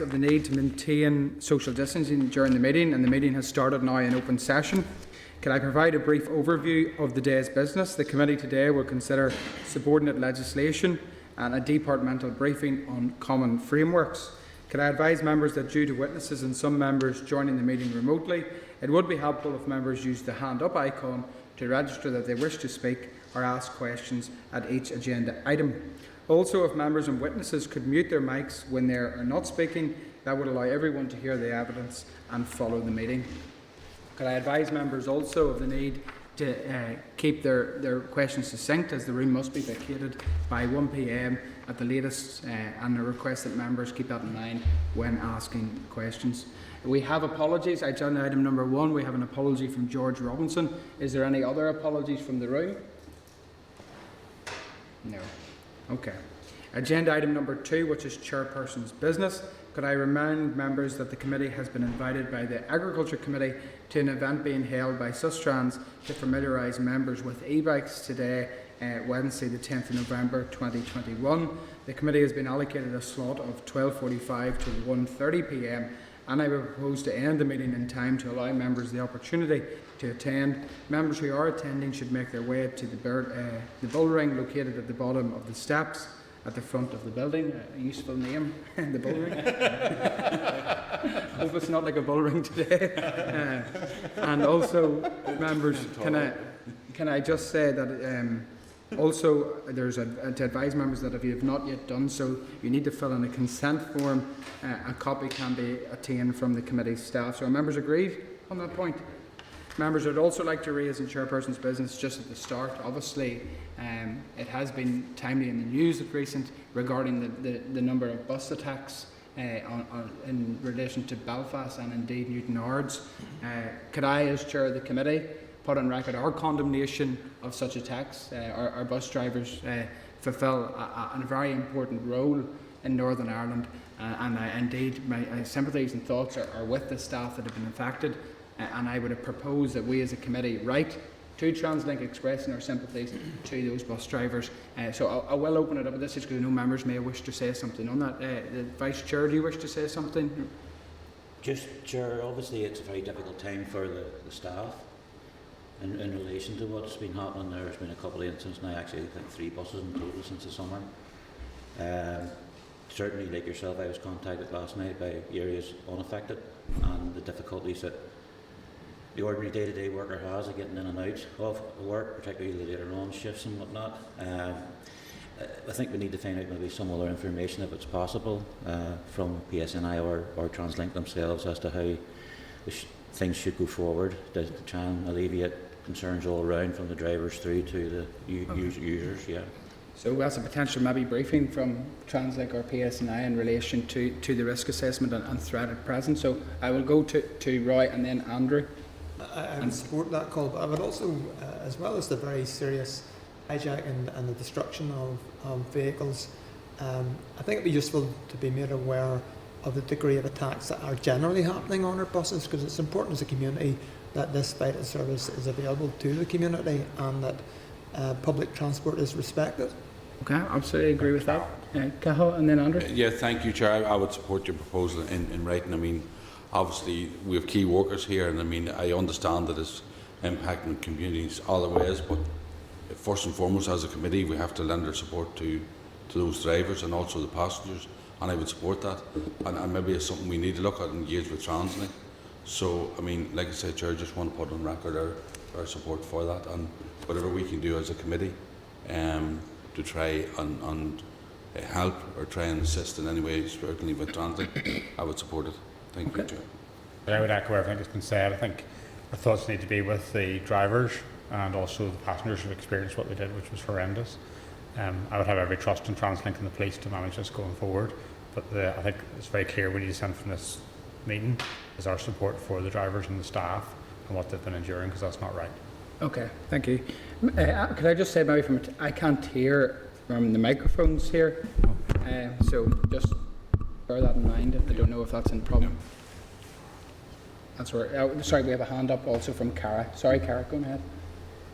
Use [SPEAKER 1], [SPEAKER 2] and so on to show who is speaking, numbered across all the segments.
[SPEAKER 1] advised of the need to maintain social distancing during the meeting, and the meeting has started now in open session. Can I provide a brief overview of the day's business? The committee today will consider subordinate legislation and a departmental briefing on common frameworks. Can I advise members that due to witnesses and some members joining the meeting remotely, it would be helpful if members use the hand up icon to register that they wish to speak or ask questions at each agenda item. Also, if members and witnesses could mute their mics when they are not speaking, that would allow everyone to hear the evidence and follow the meeting. Could I advise members also of the need to keep their questions succinct, as the room must be vacated by 1 p.m. at the latest, and I request that members keep that in mind when asking questions. We have apologies. Agenda item number 1, we have an apology from George Robinson. Is there any other apologies from the room? No. Okay. Agenda item number 2, which is chairperson's business. Could I remind members that the committee has been invited by the Agriculture Committee to an event being held by Sustrans to familiarise members with e-bikes today, Wednesday the 10th of November 2021. The committee has been allocated a slot of 12:45 to 1:30 p.m. and I will propose to end the meeting in time to allow members the opportunity to attend. Members who are attending should make their way to the bull ring located at the bottom of the steps at the front of the building. A useful name, the bull ring. Hope it's not like a bull ring today. And also, members, can I just say that also there's to advise members that if you have not yet done so, you need to fill in a consent form. A copy can be obtained from the committee staff. So are members agreed on that point? Members would also like to raise in chairperson's business just at the start. Obviously, it has been timely in the news of recent regarding the number of bus attacks in relation to Belfast and indeed Newton Ards. Could I, as chair of the committee, put on record our condemnation of such attacks? Our bus drivers fulfil a very important role in Northern Ireland, and indeed my sympathies and thoughts are with the staff that have been affected. And I would propose that we as a committee write to TransLink expressing our sympathies to those bus drivers. So I will open it up at this stage because I know members may wish to say something on that. The Vice Chair, do you wish to say something?
[SPEAKER 2] Just, Chair, obviously it's a very difficult time for the staff in relation to what's been happening. There's been a couple of incidents now, actually I think 3 buses in total since the summer. Certainly, like yourself, I was contacted last night by areas unaffected and the difficulties that the ordinary day-to-day worker has of getting in and out of work, particularly the later on shifts and whatnot. I think we need to find out maybe some other information, if it's possible, from PSNI or TransLink themselves as to how things should go forward to try and alleviate concerns all around, from the drivers through to the users. Yeah.
[SPEAKER 1] So that's a potential maybe briefing from TransLink or PSNI in relation to the risk assessment and threat at present. So I will go to Roy and then Andrew.
[SPEAKER 3] I would support that call, but I would also, as well as the very serious hijacking and the destruction of vehicles, I think it would be useful to be made aware of the degree of attacks that are generally happening on our buses, because it's important as a community that this vital service is available to the community and that public transport is respected.
[SPEAKER 1] Okay, absolutely agree with that. Cahill and then Andrew.
[SPEAKER 4] Yeah, thank you, Chair. I would support your proposal in writing. I mean, obviously we have key workers here, and I mean, I understand that it's impacting communities other ways, but first and foremost, as a committee, we have to lend our support to those drivers and also the passengers, and I would support that. And maybe it's something we need to look at and engage with TransLink. So, I mean, like I said, Chair, just want to put on record our support for that, and whatever we can do as a committee to try and help or try and assist in any way, certainly with TransLink, I would support it. Thank you, Chair.
[SPEAKER 5] I would echo everything that's been said. I think our thoughts need to be with the drivers and also the passengers who experienced what they did, which was horrendous. I would have every trust in TransLink and the police to manage this going forward, but I think it's very clear we need to send from this meeting is our support for the drivers and the staff and what they've been enduring, because that's not right.
[SPEAKER 1] Okay, thank you. Could I just say maybe I can't hear from the microphones here, so just bear that in mind. I don't know if that's a problem. Yeah. That's where. Sorry, we have a hand up also from Cara. Sorry, Cara, go ahead.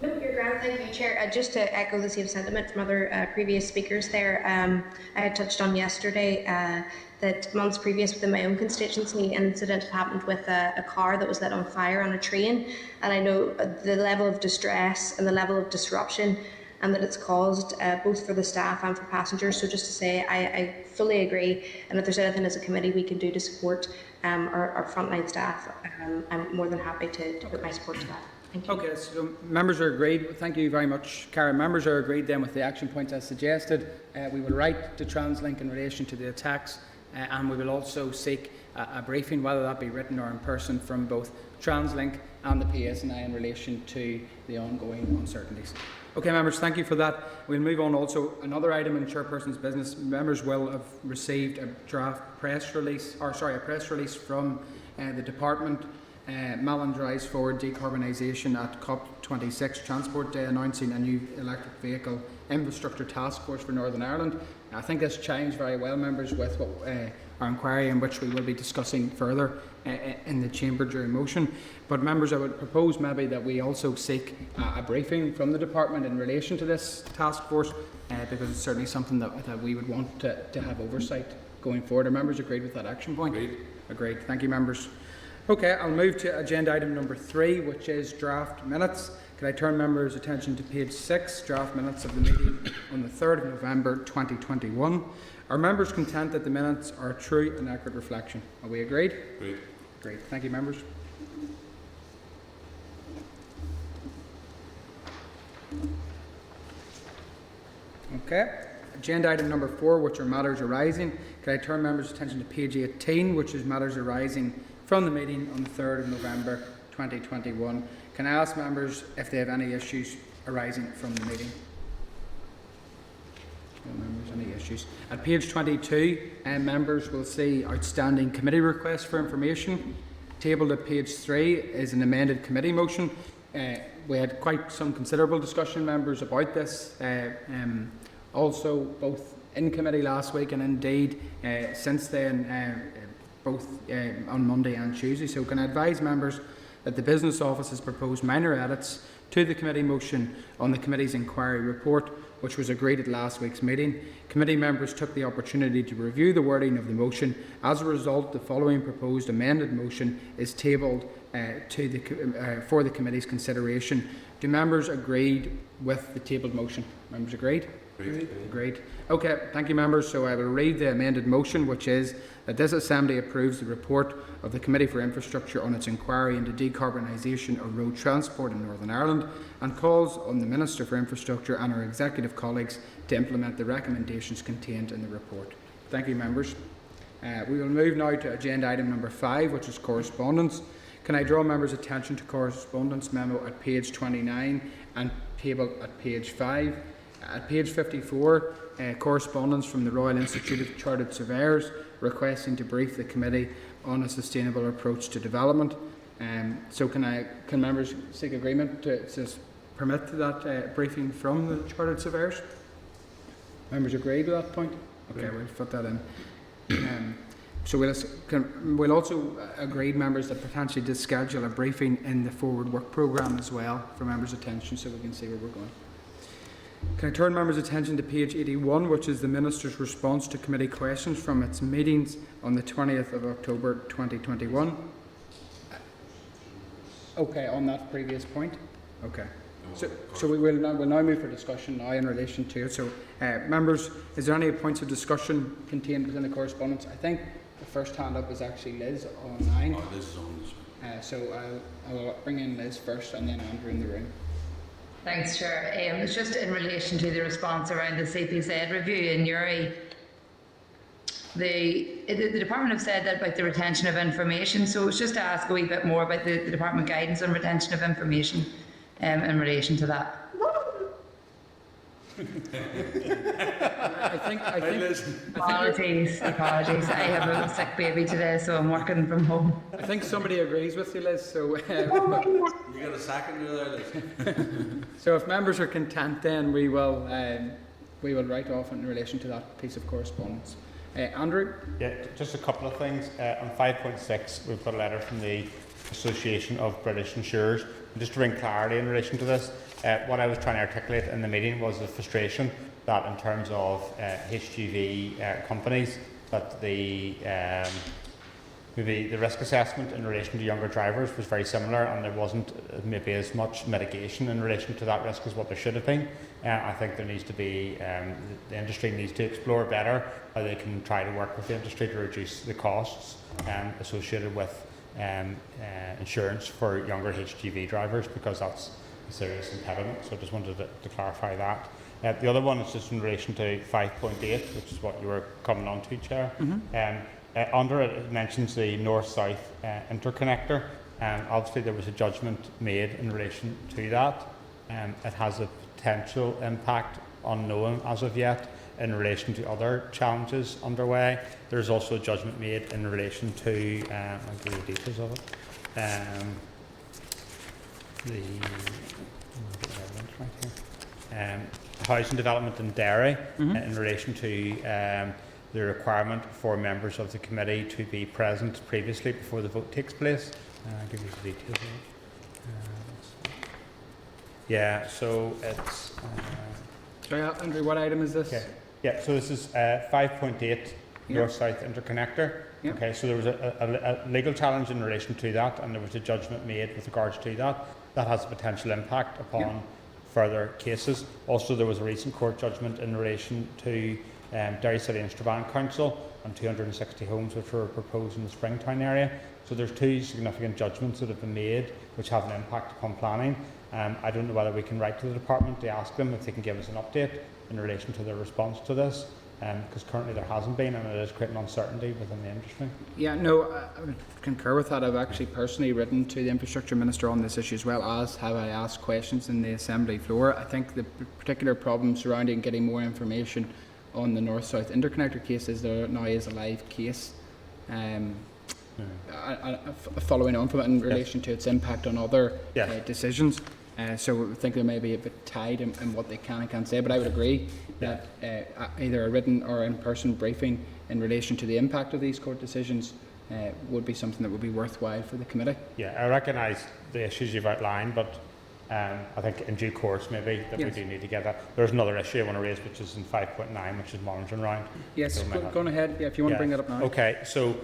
[SPEAKER 6] No, you're grand. Thank you, Chair. Just to echo the same sentiment from other previous speakers there, I had touched on yesterday that months previous within my own constituency, an incident happened with a car that was lit on fire on a train, and I know the level of distress and the level of disruption and that it's caused both for the staff and for passengers. So just to say, I fully agree, and if there's anything as a committee we can do to support our frontline staff, I'm more than happy to put my support to that. Thank you.
[SPEAKER 1] Okay, so members are agreed. Thank you very much, Karen. Members are agreed then with the action points as suggested. We will write to TransLink in relation to the attacks, and we will also seek a briefing, whether that be written or in person, from both TransLink and the PSNI in relation to the ongoing uncertainties. Okay, members, thank you for that. We'll move on also. Another item in Chairperson's business. Members will have received a draft press release, a press release from the Department Malin drives forward decarbonisation at COP26 Transport Day, announcing a new electric vehicle infrastructure task force for Northern Ireland. I think this chimes very well, members, with what, our inquiry, in which we will be discussing further in the chamber during motion. But members, I would propose maybe that we also seek a briefing from the department in relation to this task force, because it's certainly something that we would want to have oversight going forward. Are members agreed with that action point?
[SPEAKER 4] Agreed.
[SPEAKER 1] Agreed. Thank you, members. Okay, I'll move to agenda item number 3, which is draft minutes. Can I turn members' attention to page 6, draft minutes of the meeting on the 3rd of November 2021. Are members content that the minutes are a true and accurate reflection? Are we agreed?
[SPEAKER 4] Agreed.
[SPEAKER 1] Great. Thank you, members. Okay. Agenda item number 4, which are matters arising. Can I turn members' attention to page 18, which is matters arising from the meeting on the 3rd of November 2021. Can I ask members if they have any issues arising from the meeting? No members, any issues? At page 22, members will see outstanding committee requests for information. Tabled at page 3 is an amended committee motion. We had quite some considerable discussion, members, about this. Also, both in committee last week and indeed since then, both on Monday and Tuesday. So can I advise members that the Business Office has proposed minor edits to the committee motion on the committee's inquiry report, which was agreed at last week's meeting. Committee members took the opportunity to review the wording of the motion. As a result, the following proposed amended motion is tabled for the committee's consideration. Do members agree with the tabled motion? Members agreed? Agreed. Okay, thank you, members. So I will read the amended motion, which is that this Assembly approves the report of the Committee for Infrastructure on its inquiry into decarbonisation of road transport in Northern Ireland, and calls on the Minister for Infrastructure and her executive colleagues to implement the recommendations contained in the report. Thank you, members. We will move now to agenda item number 5, which is correspondence. Can I draw members' attention to correspondence memo at page 29 and table at page 5? At page 54, correspondence from the Royal Institute of Chartered Surveyors requesting to brief the committee on a sustainable approach to development. So can members seek agreement to permit that briefing from the Chartered Surveyors? Members agree with that point? Okay, we'll put that in. So we'll also agree, members, that potentially to schedule a briefing in the forward work programme as well for members' attention, so we can see where we're going. Can I turn members' attention to page 81, which is the Minister's response to committee questions from its meetings on the 20th of October 2021? Okay, on that previous point? Okay. So we'll now move for discussion now in relation to it. So, members, is there any points of discussion contained within the correspondence? I think the first hand up is actually Liz online.
[SPEAKER 4] Oh, Liz is on this.
[SPEAKER 1] So I'll bring in Liz first and then Andrew in the room.
[SPEAKER 7] Thanks, Chair. It's just in relation to the response around the CPZ review in Uri. The department have said that about the retention of information, so it's just to ask a wee bit more about the department guidance on retention of information in relation to that.
[SPEAKER 1] I think
[SPEAKER 7] Apologies. I have a sick baby today, so I'm working from home.
[SPEAKER 1] I think somebody agrees with you, Liz. So,
[SPEAKER 4] You got a second there, Liz?
[SPEAKER 1] so if members are content, then we will write off in relation to that piece of correspondence. Andrew?
[SPEAKER 5] Yeah, just a couple of things. On 5.6, we've got a letter from the Association of British Insurers. Just to bring clarity in relation to this, what I was trying to articulate in the meeting was the frustration that in terms of HGV companies, that maybe the risk assessment in relation to younger drivers was very similar, and there wasn't maybe as much mitigation in relation to that risk as what there should have been. I think there needs to be, the industry needs to explore better how they can try to work with the industry to reduce the costs associated with insurance for younger HGV drivers, because that's a serious impediment. So I just wanted to clarify that. The other one is just in relation to 5.8, which is what you were coming on to, Chair. Under it, it mentions the north-south interconnector. Obviously, there was a judgment made in relation to that. It has a potential impact, unknown as of yet, in relation to other challenges underway. There's also a judgment made in relation to, I'll give you the details of it, housing development in Derry, in relation to the requirement for members of the committee to be present previously before the vote takes place. I'll give you the details of it. Yeah, so it's...
[SPEAKER 1] Sorry, Andrew, what item is this?
[SPEAKER 5] Okay. Yeah, so this is 5.8 north-south interconnector.
[SPEAKER 1] Yep.
[SPEAKER 5] Okay, so there was a legal challenge in relation to that, and there was a judgment made with regards to that. That has a potential impact upon further cases. Also, there was a recent court judgment in relation to Derry City and Strabane Council on 260 homes which were proposed in the Springtown area. So there's two significant judgments that have been made which have an impact upon planning. I don't know whether we can write to the department to ask them if they can give us an update in relation to their response to this, because currently there hasn't been, and it is creating uncertainty within the industry.
[SPEAKER 1] Yeah, no, I would concur with that. I've actually personally written to the Infrastructure Minister on this issue, as well as have I asked questions in the Assembly floor. I think the particular problem surrounding getting more information on the north-south interconnector case is there now is a live case following on from it in relation to its impact on other decisions. So I think they may be a bit tied in what they can and can't say, but I would agree that either a written or in-person briefing in relation to the impact of these court decisions would be something that would be worthwhile for the committee. Yeah,
[SPEAKER 5] I recognise the issues you've outlined, but I think in due course maybe that we do need to get that. There's another issue I want to raise, which is in 5.9, which is monitoring round.
[SPEAKER 1] Yes, so go on ahead, if you want to bring that up now.
[SPEAKER 5] Okay, so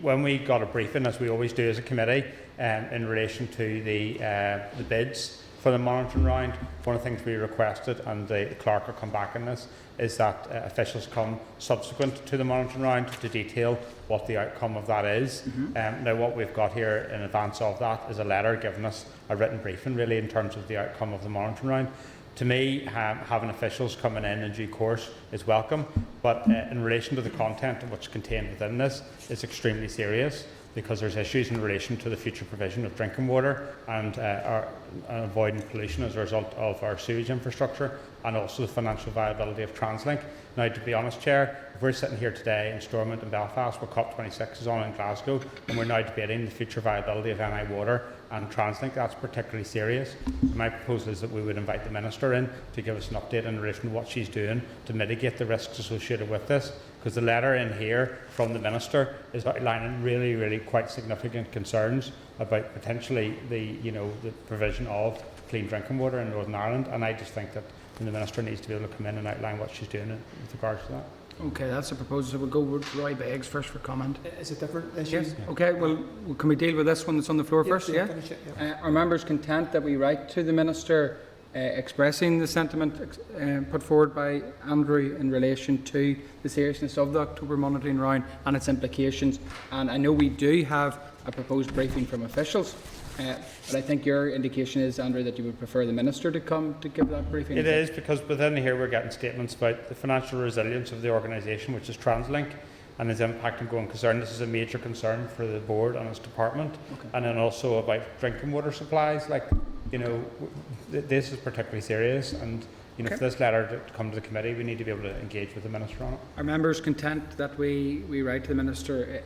[SPEAKER 5] when we got a briefing, as we always do as a committee, in relation to the bids for the monitoring round, one of the things we requested, and the clerk will come back on this, is that officials come subsequent to the monitoring round to detail what the outcome of that is. Now what we've got here in advance of that is a letter giving us a written briefing really in terms of the outcome of the monitoring round. To me, having officials coming in due course is welcome, but in relation to the content of what's contained within this, it's extremely serious, because there's issues in relation to the future provision of drinking water and avoiding pollution as a result of our sewage infrastructure, and also the financial viability of TransLink. Now, to be honest, Chair, if we're sitting here today in Stormont and Belfast where COP26 is on in Glasgow, and we're now debating the future viability of NI Water and TransLink, that's particularly serious. My proposal is that we would invite the Minister in to give us an update in relation to what she's doing to mitigate the risks associated with this, because the letter in here from the Minister is outlining really, really quite significant concerns about potentially the provision of clean drinking water in Northern Ireland, and I just think that the Minister needs to be able to come in and outline what she's doing with regards to that. Okay, that's a proposal. So we'll go with Roy Beggs first for comment.
[SPEAKER 3] Is it different issues?
[SPEAKER 1] Yes. Okay, well, can we deal with this one that's on the floor first? Yeah.
[SPEAKER 3] Finish it, yeah.
[SPEAKER 1] Are members content that we write to the Minister expressing the sentiment put forward by Andrew in relation to the seriousness of the October monitoring round and its implications? And I know we do have a proposed briefing from officials, but I think your indication is, Andrew, that you would prefer the Minister to come to give that briefing.
[SPEAKER 5] It is, because within here we're getting statements about the financial resilience of the organisation, which is TransLink, and its impact on going concern. This is a major concern for the board and its department. Okay. And then also about drinking water supplies. This is particularly serious, and for this letter to come to the committee, we need to be able to engage with the Minister on it.
[SPEAKER 1] Are members content that we write to the Minister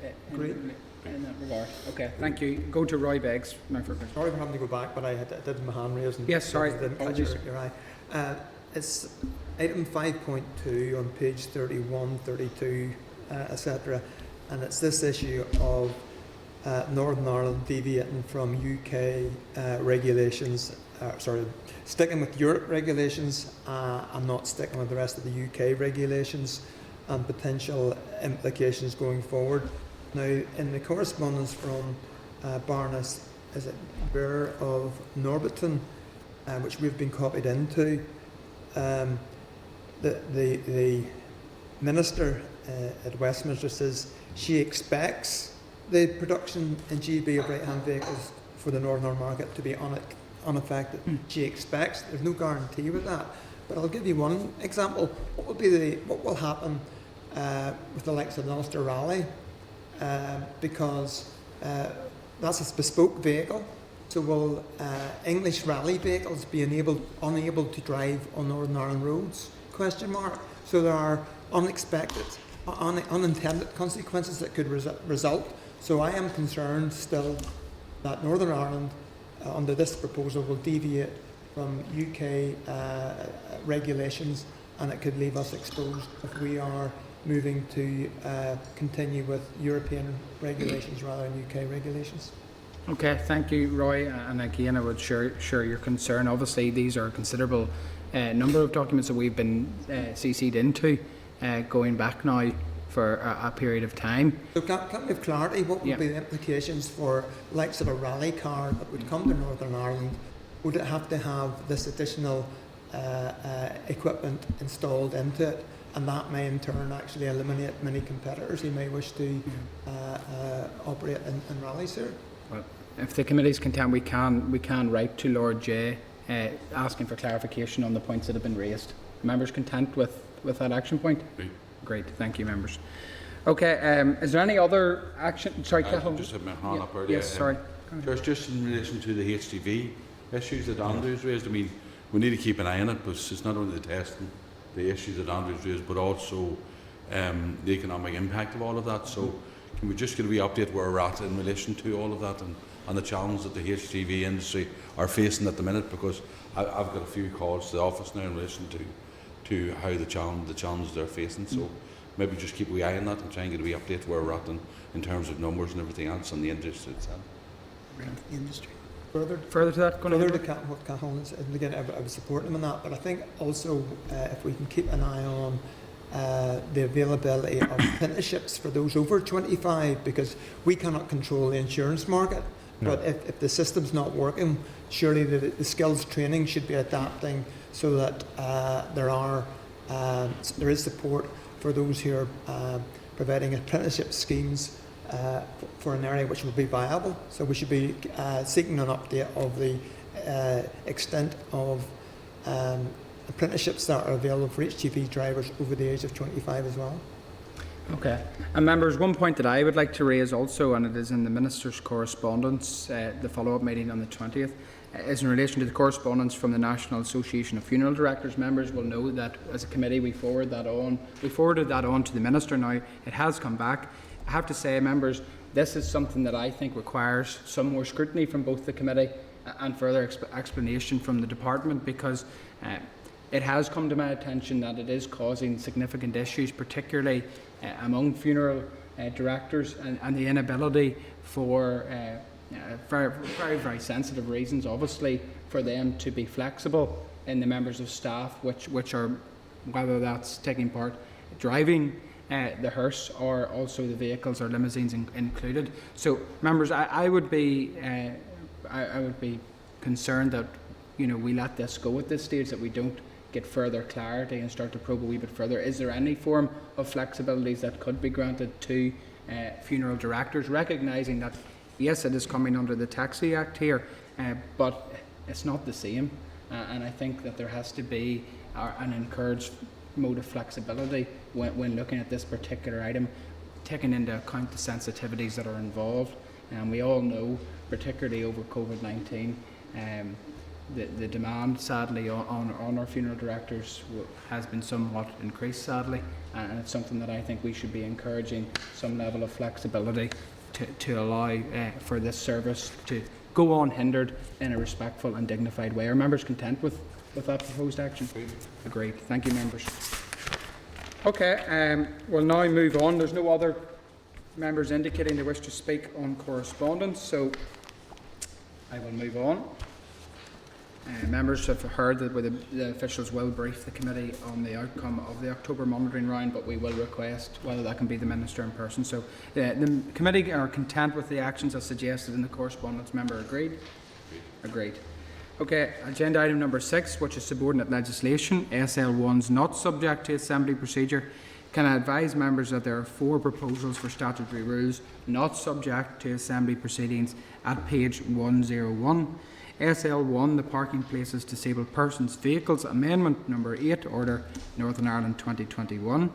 [SPEAKER 1] in that regard? Okay, thank you. Go to Roy Beggs now for a question.
[SPEAKER 3] Sorry for having to go back, but I did my hand raised.
[SPEAKER 1] Yes, sorry.
[SPEAKER 3] Apologies. It's item 5.2 on page 31, 32, etc. And it's this issue of Northern Ireland deviating from UK regulations, sticking with Europe regulations and not sticking with the rest of the UK regulations, and potential implications going forward. Now, in the correspondence from Baroness, is it Bear of Norbiton, which we've been copied into, the Minister at Westminster says she expects the production in GB of right-hand vehicles for the Northern Ireland market to be unaffected. She expects. There's no guarantee with that. But I'll give you one example. What will happen with the likes of the Ulster Rally? Because that's a bespoke vehicle. So will English rally vehicles be unable to drive on Northern Ireland roads? Question mark. So there are unexpected, unintended consequences that could result. So I am concerned still that Northern Ireland, under this proposal, will deviate from UK regulations, and it could leave us exposed if we are moving to continue with European regulations rather than UK regulations.
[SPEAKER 1] Okay, thank you, Roy. And again, I would share your concern. Obviously, these are a considerable number of documents that we've been CC'd into going back now for a period of time.
[SPEAKER 3] So can we have clarity? What would be the implications for the likes of a rally car that would come to Northern Ireland? Would it have to have this additional equipment installed into it? And that may in turn actually eliminate many competitors who may wish to operate in rallies here.
[SPEAKER 1] Well, if the committee's content, we can write to Lord Jay asking for clarification on the points that have been raised. Members content with that action point? Great, thank you, members. Okay, is there any other action? Sorry, Cathal.
[SPEAKER 4] Just had my hand up earlier.
[SPEAKER 1] Yes, sorry.
[SPEAKER 4] Just in relation to the HGV issues that Andrew's raised, I mean, we need to keep an eye on it, because it's not only the testing, the issues that Andrew's raised, but also the economic impact of all of that. So can we just get a wee update where we're at in relation to all of that, and the challenge that the HGV industry are facing at the minute? Because I've got a few calls to the office now in relation to how the challenges they're facing. So maybe just keep a wee eye on that and try and get a wee update where we're at in terms of numbers and everything else and the industry itself.
[SPEAKER 3] The industry.
[SPEAKER 1] Further to that,
[SPEAKER 3] further to what Cathal is, and again, I would support him in that. But I think also if we can keep an eye on the availability of apprenticeships for those over 25, because we cannot control the insurance market. No. But if the system's not working, surely the skills training should be adapting so that there is support for those who are providing apprenticeship schemes for an area which will be viable. So we should be seeking an update of the extent of apprenticeships that are available for HGV drivers over the age of 25 as well.
[SPEAKER 1] Okay. And members, one point that I would like to raise also, and it is in the Minister's correspondence, the follow-up meeting on the 20th, is in relation to the correspondence from the National Association of Funeral Directors. Members will know that as a committee we forwarded that on to the Minister. Now it has come back. I have to say, members, this is something that I think requires some more scrutiny from both the committee and further explanation from the department, because it has come to my attention that it is causing significant issues, particularly among funeral directors, and the inability for very, very sensitive reasons, obviously, for them to be flexible in the members of staff which are, whether that's taking part driving the hearse or also the vehicles or limousines included. So, members, I would be concerned that we let this go at this stage, that we don't get further clarity and start to probe a wee bit further. Is there any form of flexibilities that could be granted to funeral directors, recognising that yes, it is coming under the Taxi Act here, but it's not the same, and I think that there has to be an encouraged mode of flexibility when looking at this particular item, taking into account the sensitivities that are involved. And we all know, particularly over COVID-19, the demand, sadly, on our funeral directors has been somewhat increased, sadly, and it's something that I think we should be encouraging some level of flexibility to allow for this service to go on hindered in a respectful and dignified way. Are members content with that proposed action? Agreed. Thank you, members. Okay, we'll now move on. There's no other members indicating they wish to speak on correspondence, so I will move on. Members have heard that the officials will brief the committee on the outcome of the October monitoring round, but we will request whether that can be the Minister in person. So the committee are content with the actions as suggested in the correspondence. Member agreed? Agreed. Okay, agenda item number 6, which is subordinate legislation, SL1s not subject to assembly procedure. Can I advise members that there are 4 proposals for statutory rules not subject to assembly proceedings at page 101. SL1, the Parking Places Disabled Persons Vehicles Amendment number 8, Order Northern Ireland 2021.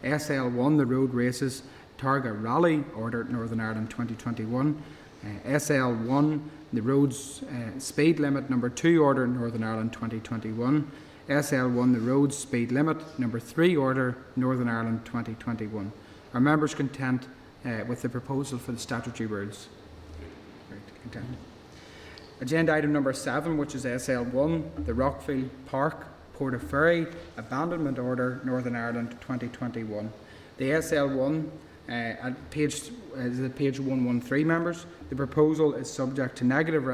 [SPEAKER 1] SL1, the Road Races Targa Rally, Order Northern Ireland 2021. SL1, the Roads Speed Limit number 2, Order Northern Ireland 2021. SL1, the Roads Speed Limit number 3, Order Northern Ireland 2021. Are members content with the proposal for the statutory rules? Right, content. Agenda item number 7, which is SL1, the Rockfield Park Portaferry Abandonment Order Northern Ireland 2021. The SL1 at page 113, members. The proposal is subject to negative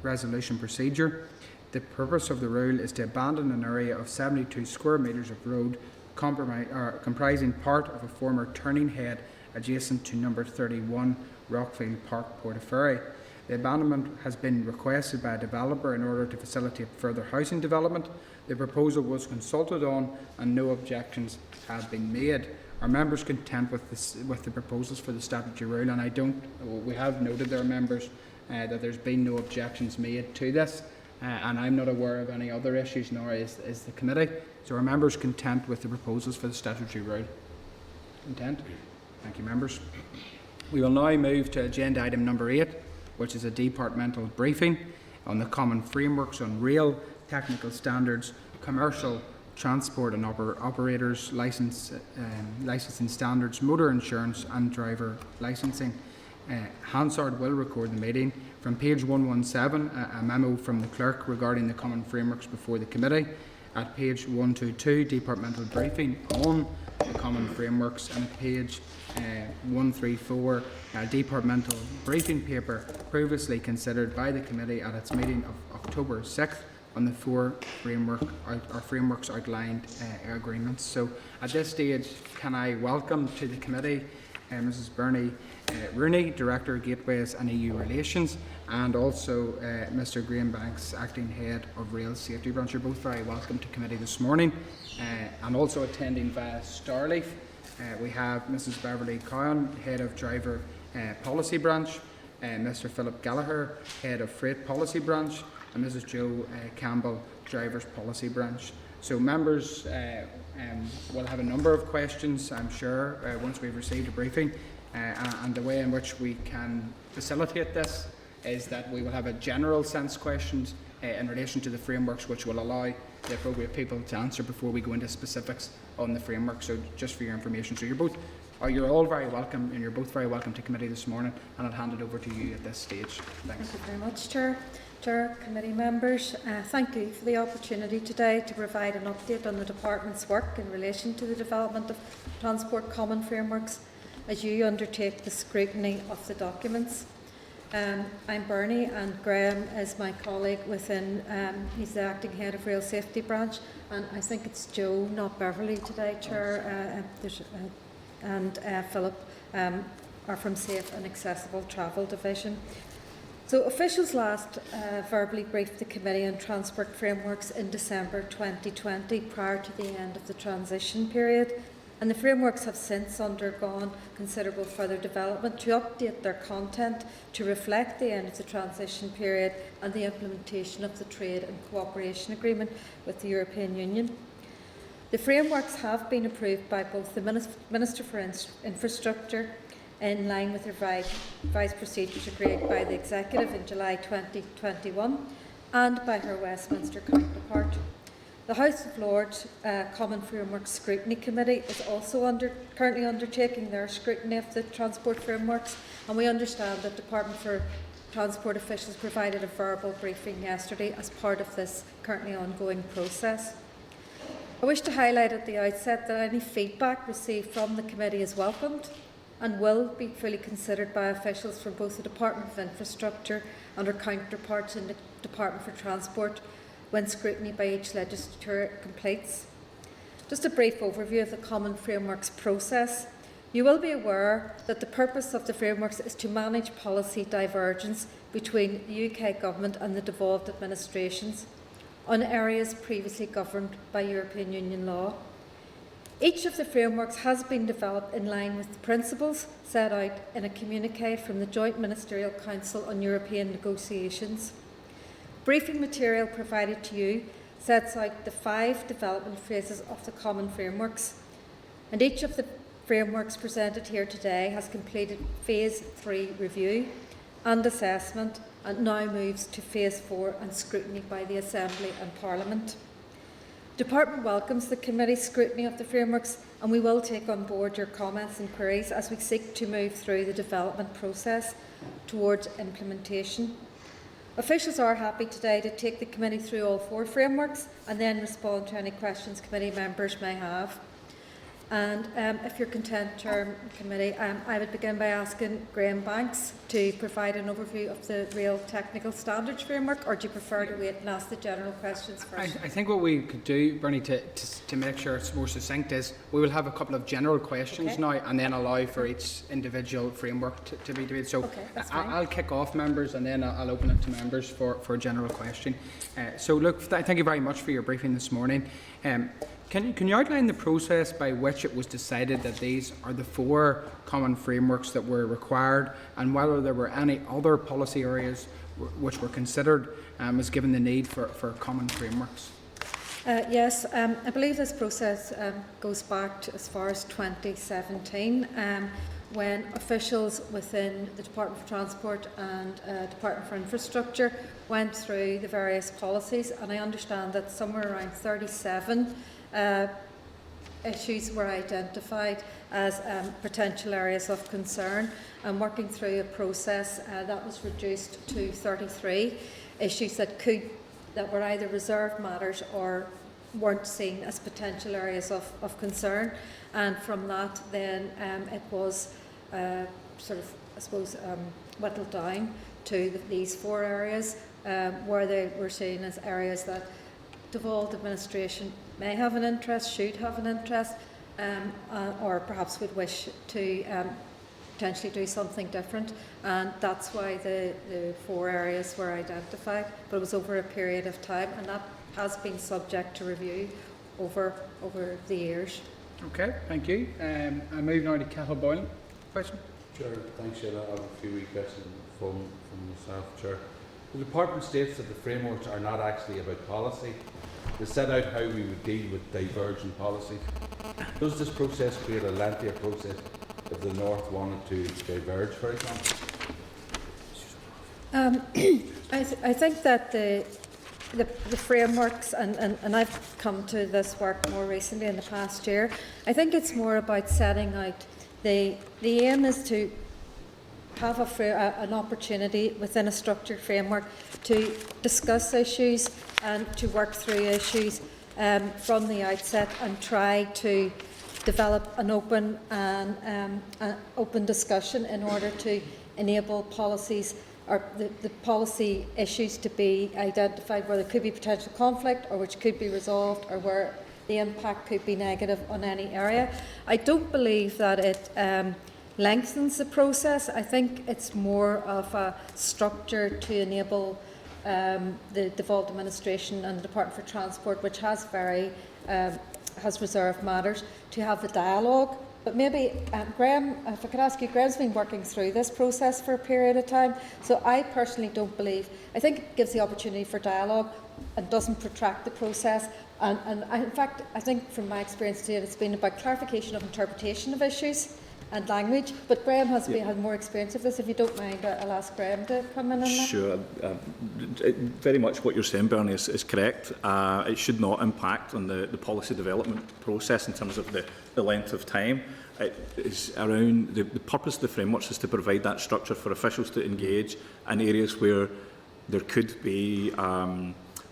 [SPEAKER 1] resolution procedure. The purpose of the rule is to abandon an area of 72 square metres of road comprising part of a former turning head adjacent to number 31 Rockfield Park Portaferry. The abandonment has been requested by a developer in order to facilitate further housing development. The proposal was consulted on and no objections have been made. Are members content with the proposals for the statutory rule? And we have noted there, members, that there's been no objections made to this, and I'm not aware of any other issues, nor is the committee. So are members content with the proposals for the statutory rule? Content? Thank you, members. We will now move to agenda item number 8, which is a departmental briefing on the common frameworks on rail, technical standards, commercial transport and operators, licensing standards, motor insurance and driver licensing. Hansard will record the meeting. From page 117, a memo from the clerk regarding the common frameworks before the committee. At page 122, departmental briefing on the common frameworks, and at page 134, a departmental briefing paper previously considered by the committee at its meeting of October 6th on the 4 frameworks outlined agreements. So at this stage, can I welcome to the committee Mrs. Bernie Rooney, Director of Gateways and EU Relations, and also Mr. Graham Banks, Acting Head of Rail Safety Branch. You're both very welcome to committee this morning. And also attending via Starleaf, we have Mrs. Beverly Cowan, Head of Driver Policy Branch, Mr. Philip Gallagher, Head of Freight Policy Branch, and Mrs. Jo Campbell, Drivers Policy Branch. So members will have a number of questions, I'm sure, once we've received a briefing. And the way in which we can facilitate this is that we will have a general sense questions in relation to the frameworks, which will allow the appropriate people to answer before we go into specifics on the framework. So just for your information, so you're all very welcome, and you're both very welcome to committee this morning, and I'll hand it over to you at this stage. Thanks.
[SPEAKER 8] Thank you very much, Chair, committee members. Thank you for the opportunity today to provide an update on the Department's work in relation to the development of transport common frameworks as you undertake the scrutiny of the documents. I'm Bernie, and Graham is my colleague within, he's the Acting Head of Rail Safety Branch, and I think it's Jo, not Beverly today, Chair, and Philip are from Safe and Accessible Travel Division. So officials last verbally briefed the Committee on Transport Frameworks in December 2020 prior to the end of the transition period, and the frameworks have since undergone considerable further development to update their content to reflect the end of the transition period and the implementation of the Trade and Cooperation Agreement with the European Union. The frameworks have been approved by both the Minister for Infrastructure in line with the revised procedures agreed by the Executive in July 2021 and by her Westminster counterpart. The House of Lords Common Framework Scrutiny Committee is also currently undertaking their scrutiny of the transport frameworks, and we understand that Department for Transport officials provided a verbal briefing yesterday as part of this currently ongoing process. I wish to highlight at the outset that any feedback received from the committee is welcomed, and will be fully considered by officials from both the Department of Infrastructure and our counterparts in the Department for Transport when scrutiny by each legislature completes. Just a brief overview of the Common Frameworks process. You will be aware that the purpose of the frameworks is to manage policy divergence between the UK Government and the devolved administrations on areas previously governed by European Union law. Each of the frameworks has been developed in line with the principles set out in a communiqué from the Joint Ministerial Council on European Negotiations. Briefing material provided to you sets out the 5 development phases of the Common Frameworks, and each of the frameworks presented here today has completed Phase 3 review and assessment and now moves to Phase 4 and scrutiny by the Assembly and Parliament. The Department welcomes the Committee's scrutiny of the frameworks, and we will take on board your comments and queries as we seek to move through the development process towards implementation. Officials are happy today to take the Committee through all 4 frameworks and then respond to any questions committee members may have. And if you're content, Chair Committee, I would begin by asking Graham Banks to provide an overview of the Real Technical Standards Framework, or do you prefer to wait and ask the general questions first?
[SPEAKER 1] I think what we could do, Bernie, to make sure it's more succinct is we will have a couple of general questions now and then allow for each individual framework to be debated. So I'll kick off, members, and then I'll open it to members for a general question. So look, thank you very much for your briefing this morning. Can you outline the process by which it was decided that these are the 4 common frameworks that were required, and whether there were any other policy areas which were considered as given the need for common frameworks?
[SPEAKER 8] Yes, I believe this process goes back to as far as 2017 when officials within the Department for Transport and Department for Infrastructure went through the various policies, and I understand that somewhere around 37 issues were identified as potential areas of concern, and working through a process that was reduced to 33 issues that were either reserved matters or weren't seen as potential areas of concern. And from that then it was whittled down to these 4 areas where they were seen as areas that devolved administration may have an interest, should have an interest, or perhaps would wish to potentially do something different. And that's why the 4 areas were identified, but it was over a period of time, and that has been subject to review over the years.
[SPEAKER 1] Okay, thank you. I move now to Cathal Boylan. Question?
[SPEAKER 4] Chair, thanks, Sheila. I have a few wee questions from myself, Chair. The Department states that the frameworks are not actually about policy. They set out how we would deal with divergent policies. Does this process create a lengthier process if the North wanted to diverge, for example?
[SPEAKER 8] I think that the frameworks, and I've come to this work more recently in the past year, I think it's more about setting out the aim is to have an opportunity within a structured framework to discuss issues and to work through issues from the outset and try to develop an open discussion in order to enable policies or the policy issues to be identified where there could be potential conflict or which could be resolved or where the impact could be negative on any area. I don't believe that it lengthens the process. I think it's more of a structure to enable the devolved administration and the Department for Transport, which has reserved matters, to have a dialogue. But maybe, Graham, if I could ask you, Graham's been working through this process for a period of time, so I personally don't believe, I think it gives the opportunity for dialogue and doesn't protract the process. And in fact, I think from my experience today, it's been about clarification of interpretation of issues and language, but Graham has had more experience of this. If you don't mind, I'll ask Graham to come in on that.
[SPEAKER 9] Sure. Very much what you're saying, Bernie, is correct. It should not impact on the policy development process in terms of the length of time. It is around the purpose of the frameworks is to provide that structure for officials to engage in areas where there could be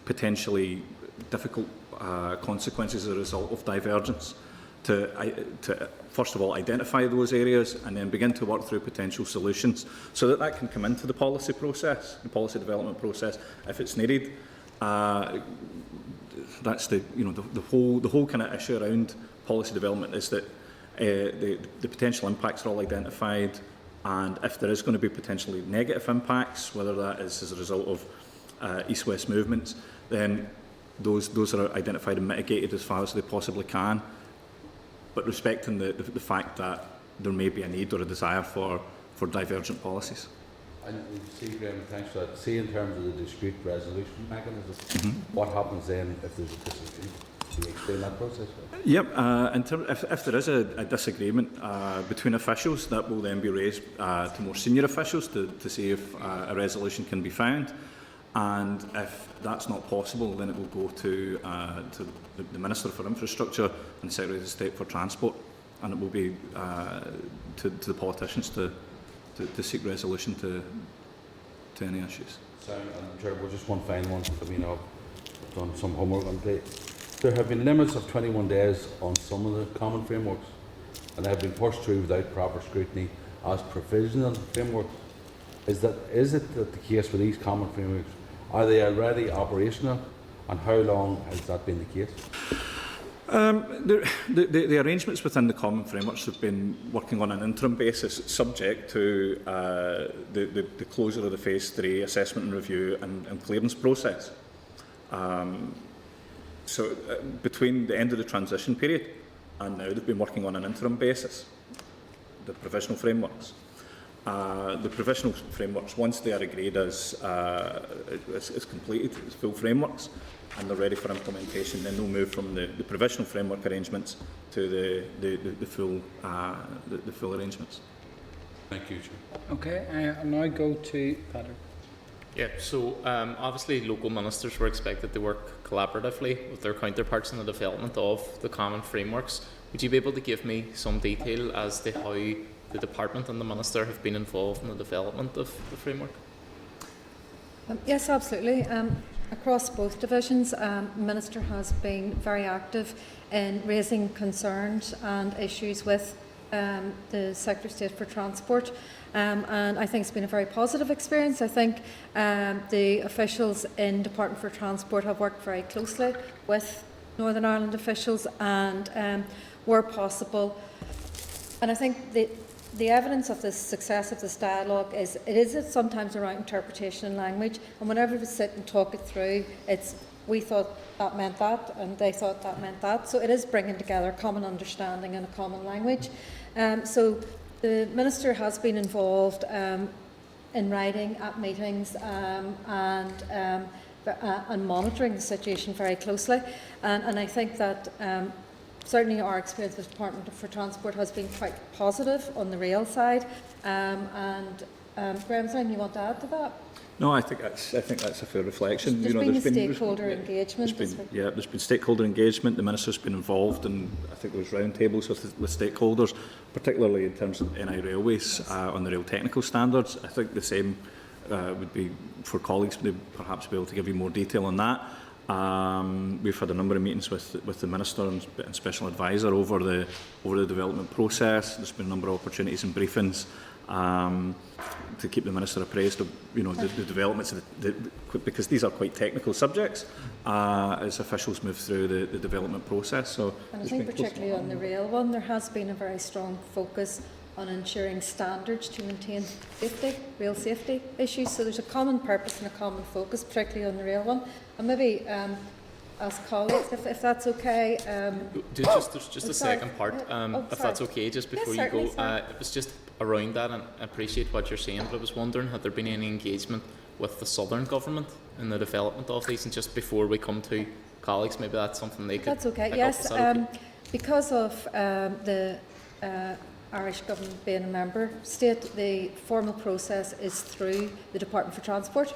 [SPEAKER 9] potentially difficult consequences as a result of divergence. to first of all identify those areas and then begin to work through potential solutions so that that can come into the policy process, the policy development process, if it's needed. That's the whole kind of issue around policy development, is that the potential impacts are all identified, and if there is going to be potentially negative impacts, whether that is as a result of east-west movements, then those are identified and mitigated as far as they possibly can, but respecting the fact that there may be a need or a desire for divergent policies.
[SPEAKER 4] And see, Graham, thanks for that. See, in terms of the dispute resolution mechanism, what happens then if there's a disagreement? Can you explain that process?
[SPEAKER 9] Yep. If there is a disagreement between officials, that will then be raised to more senior officials to see if a resolution can be found. And if that's not possible, then it will go to the Minister for Infrastructure and Secretary of State for Transport, and it will be to the politicians to seek resolution to any issues.
[SPEAKER 4] So, and Chair, just one final one. I mean, I've done some homework on it. There have been limits of 21 days on some of the common frameworks, and they have been pushed through without proper scrutiny as provisional frameworks. Is it the case for these common frameworks? Are they already operational, and how long has that been the case?
[SPEAKER 9] The arrangements within the common frameworks have been working on an interim basis, subject to the closure of the Phase 3 assessment and review and clearance process. So between the end of the transition period and now, they've been working on an interim basis, the provisional frameworks. The provisional frameworks, once they are agreed as completed, as full frameworks, and they're ready for implementation, then they'll move from the provisional framework arrangements to the full arrangements.
[SPEAKER 4] Thank you, Chair.
[SPEAKER 1] Okay, I'll now go to Patrick.
[SPEAKER 10] Yeah, so obviously local ministers were expected to work collaboratively with their counterparts in the development of the common frameworks. Would you be able to give me some detail as to how the department and the minister have been involved in the development of the framework?
[SPEAKER 8] Yes, absolutely. Across both divisions, the Minister has been very active in raising concerns and issues with the Secretary of State for Transport, and I think it's been a very positive experience. I think the officials in Department for Transport have worked very closely with Northern Ireland officials, and where possible, and I think the evidence of the success of this dialogue is sometimes around interpretation and language, and whenever we sit and talk it through, we thought that meant that and they thought that meant that, so it is bringing together a common understanding and a common language. So the Minister has been involved in writing at meetings and monitoring the situation very closely, and I think that certainly our experience with the Department for Transport has been quite positive on the rail side. Graham, is there anything you want to add to that?
[SPEAKER 9] No, I think that's a fair reflection.
[SPEAKER 8] There's been stakeholder engagement.
[SPEAKER 9] There's been stakeholder engagement. The Minister's been involved in, I think, those roundtables with stakeholders, particularly in terms of NI Railways on the rail technical standards. I think the same would be for colleagues to perhaps be able to give you more detail on that. We've had a number of meetings with the Minister and Special Advisor over the development process. There's been a number of opportunities and briefings to keep the Minister appraised of the developments, because these are quite technical subjects as officials move through the development process. So,
[SPEAKER 8] and I think particularly on the rail one, there has been a very strong focus on ensuring standards to maintain safety, rail safety issues. So there's a common purpose and a common focus, particularly on the rail one. And maybe ask colleagues if that's okay.
[SPEAKER 10] There's just a second part, if that's okay, just before you go. It was just around that, and I appreciate what you're saying, but I was wondering, had there been any engagement with the Southern Government in the development of these? And just before we come to colleagues, maybe that's something they could.
[SPEAKER 8] That's okay. Yes, okay? Because of the Irish Government being a member state, the formal process is through the Department for Transport.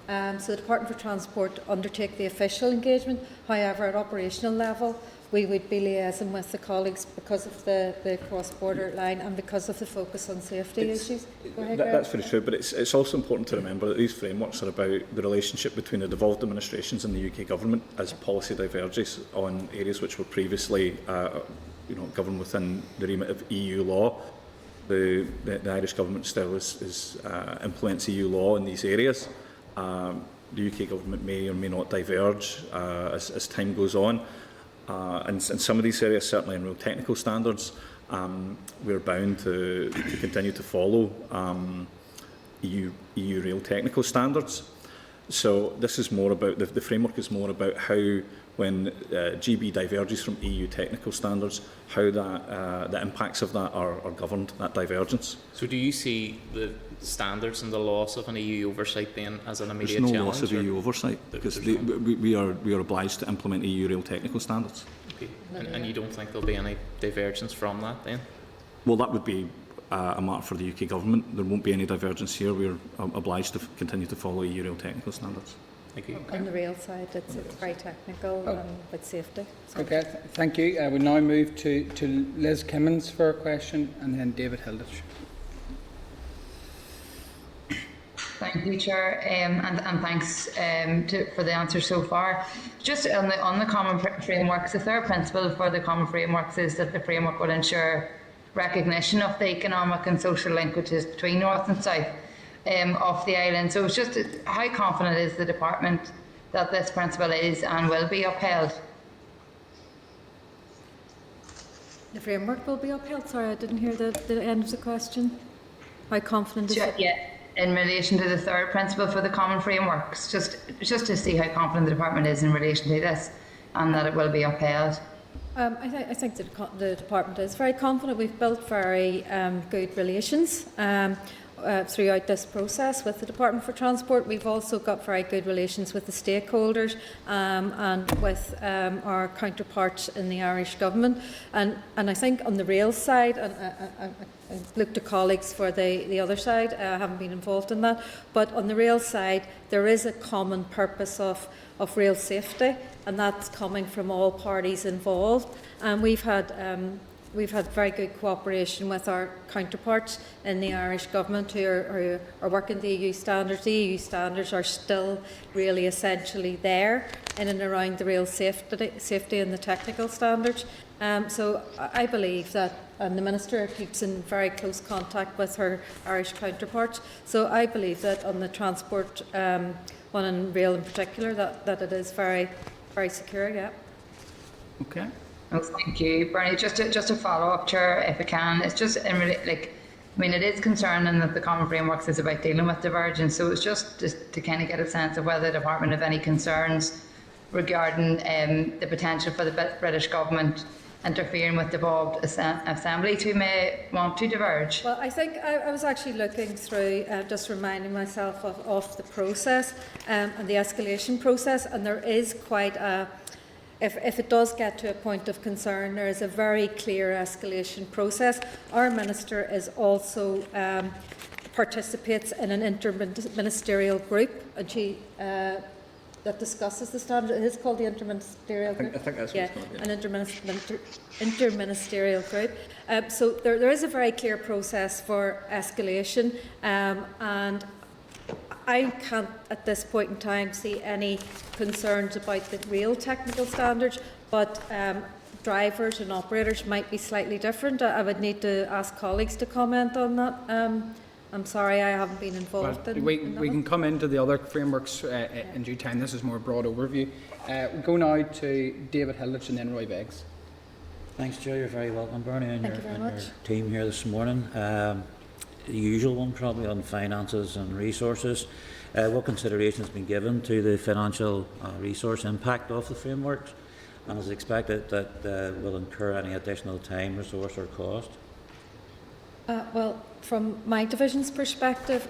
[SPEAKER 8] So the Department for Transport undertake the official engagement. However, at operational level, we would be liaising with the colleagues because of the cross-border line and because of the focus on safety issues. Go ahead,
[SPEAKER 9] that's very true, but it's also important to remember that these frameworks are about the relationship between the devolved administrations and the UK Government as policy diverges on areas which were previously governed within the remit of EU law. The Irish government still implements EU law in these areas. The UK government may or may not diverge as time goes on. And in some of these areas, certainly in real technical standards, we're bound to continue to follow EU real technical standards. So this is more about, the framework is more about how, when GB diverges from EU technical standards, how the impacts of that are governed, that divergence.
[SPEAKER 10] So do you see the standards and the loss of an EU oversight then as an immediate
[SPEAKER 9] There's no
[SPEAKER 10] challenge?
[SPEAKER 9] loss of EU oversight, because we are obliged to implement EU real technical standards.
[SPEAKER 10] Okay. And you don't think there'll be any divergence from that then?
[SPEAKER 9] Well, that would be a matter for the UK government. There won't be any divergence here. We're obliged to continue to follow EU real technical standards.
[SPEAKER 10] Thank you.
[SPEAKER 8] On the rail side, it's very technical with safety. So.
[SPEAKER 1] Okay, thank you. We now move to Liz Kimmins for a question, and then David Hilditch.
[SPEAKER 7] Thank you, Chair, and thanks for the answer so far. Just on the common frameworks, the third principle for the common frameworks is that the framework will ensure recognition of the economic and social linkages between North and South of the island. So it's just, how confident is the Department that this principle is and will be upheld?
[SPEAKER 8] The framework will be upheld? Sorry, I didn't hear the end of the question. How confident is it?
[SPEAKER 7] Yeah, in relation to the third principle for the common frameworks, just to see how confident the Department is in relation to this and that it will be upheld.
[SPEAKER 8] I think the Department is very confident. We've built very good relations throughout this process with the Department for Transport. We've also got very good relations with the stakeholders and with our counterparts in the Irish Government. And I think on the rail side, and I look to colleagues for the other side, I haven't been involved in that, but on the rail side there is a common purpose of rail safety, and that's coming from all parties involved. And we've had very good cooperation with our counterparts in the Irish Government who are working the EU standards. The EU standards are still really essentially there in and around the rail safety and the technical standards. So I believe that, and the Minister keeps in very close contact with her Irish counterparts, so I believe that on the transport one and rail in particular, that it is very, very secure, yeah.
[SPEAKER 1] Okay.
[SPEAKER 7] Oh, thank you, Bernie. Just a follow up, Chair, if I can. It's just it is concerning that the common frameworks is about dealing with divergence. So it's just to kind of get a sense of whether the Department have any concerns regarding the potential for the British government interfering with devolved assemblies who may want to diverge.
[SPEAKER 8] Well, I think I was actually looking through, just reminding myself of the process and the escalation process, and there is quite a. If it does get to a point of concern, there is a very clear escalation process. Our Minister is also participates in an interministerial group, and she that discusses the standard. It is called the interministerial group.
[SPEAKER 9] I think that's what it's called, yeah.
[SPEAKER 8] An interministerial group. So there is a very clear process for escalation, and I can't at this point in time see any concerns about the real technical standards, but drivers and operators might be slightly different. I would need to ask colleagues to comment on that. I'm sorry, I haven't been involved in that.
[SPEAKER 1] We can come into the other frameworks in due time. This is more a broad overview. We'll go now to David Hilditch and then Roy Beggs.
[SPEAKER 2] Thanks, Joe. You're very welcome, Bernie, and
[SPEAKER 8] Thank you very
[SPEAKER 2] your
[SPEAKER 8] much.
[SPEAKER 2] team here this morning. The usual one probably on finances and resources. What consideration has been given to the financial resource impact of the frameworks, and is it expected that will incur any additional time, resource or cost?
[SPEAKER 8] Well, from my division's perspective,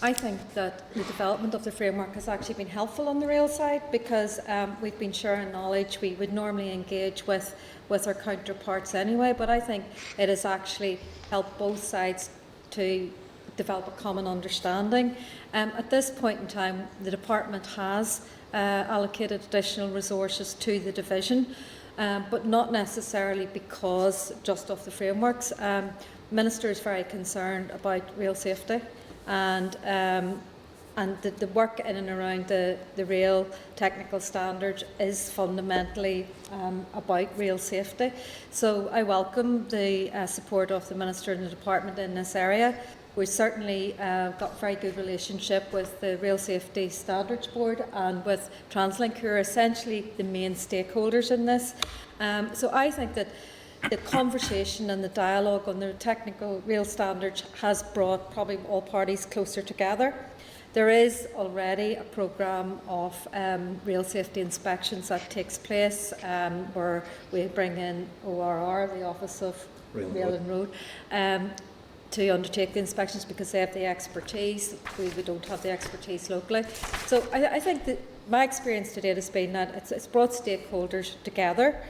[SPEAKER 8] I think that the development of the framework has actually been helpful on the rail side, because we've been sharing knowledge. We would normally engage with our counterparts anyway, but I think it has actually helped both sides to develop a common understanding. At this point in time, the Department has allocated additional resources to the division, but not necessarily because just of the frameworks. The Minister is very concerned about rail safety, and and the work in and around the rail technical standards is fundamentally about rail safety. So I welcome the support of the Minister and the Department in this area. We certainly got a very good relationship with the Rail Safety Standards Board and with TransLink, who are essentially the main stakeholders in this. So I think that the conversation and the dialogue on the technical rail standards has brought probably all parties closer together. There is already a programme of rail safety inspections that takes place where we bring in ORR, the Office of Rail and Road, to undertake the inspections because they have the expertise. We don't have the expertise locally. So I think that my experience to date has been that it's brought stakeholders together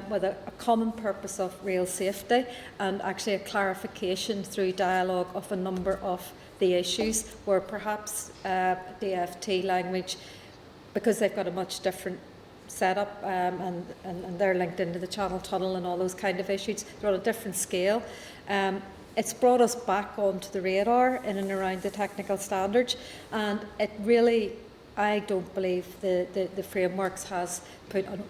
[SPEAKER 8] with a common purpose of rail safety and actually a clarification through dialogue of a number of the issues where perhaps DFT language, because they've got a much different setup and they're linked into the Channel Tunnel and all those kind of issues, they're on a different scale. It's brought us back onto the radar in and around the technical standards, and it really, I don't believe the frameworks has put on,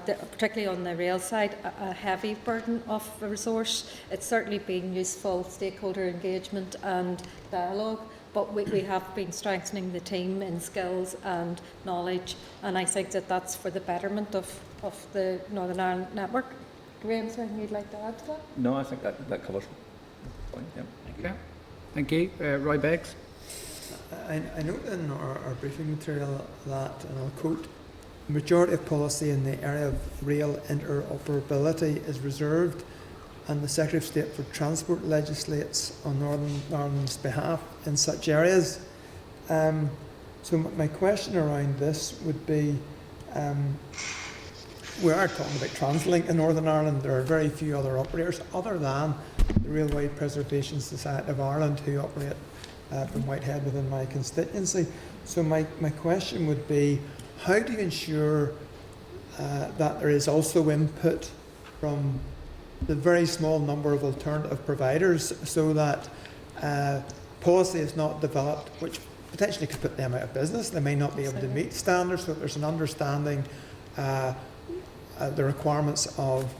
[SPEAKER 8] particularly on the rail side, a heavy burden of the resource. It's certainly been useful stakeholder engagement and dialogue, but we have been strengthening the team in skills and knowledge, and I think that that's for the betterment of the Northern Ireland network. Graham, is there anything you'd like to add to that?
[SPEAKER 9] No, I think that covers it. Yeah.
[SPEAKER 1] Okay. Thank you. Roy Beggs.
[SPEAKER 3] I note in our briefing material that, and I'll quote, the majority of policy in the area of rail interoperability is reserved, and the Secretary of State for Transport legislates on Northern Ireland's behalf in such areas. So my question around this would be, we are talking about TransLink in Northern Ireland. There are very few other operators other than the Railway Preservation Society of Ireland, who operate from Whitehead within my constituency. So my question would be, how do you ensure that there is also input from the very small number of alternative providers so that policy is not developed which potentially could put them out of business? They may not be able to meet standards, so there's an understanding the requirements of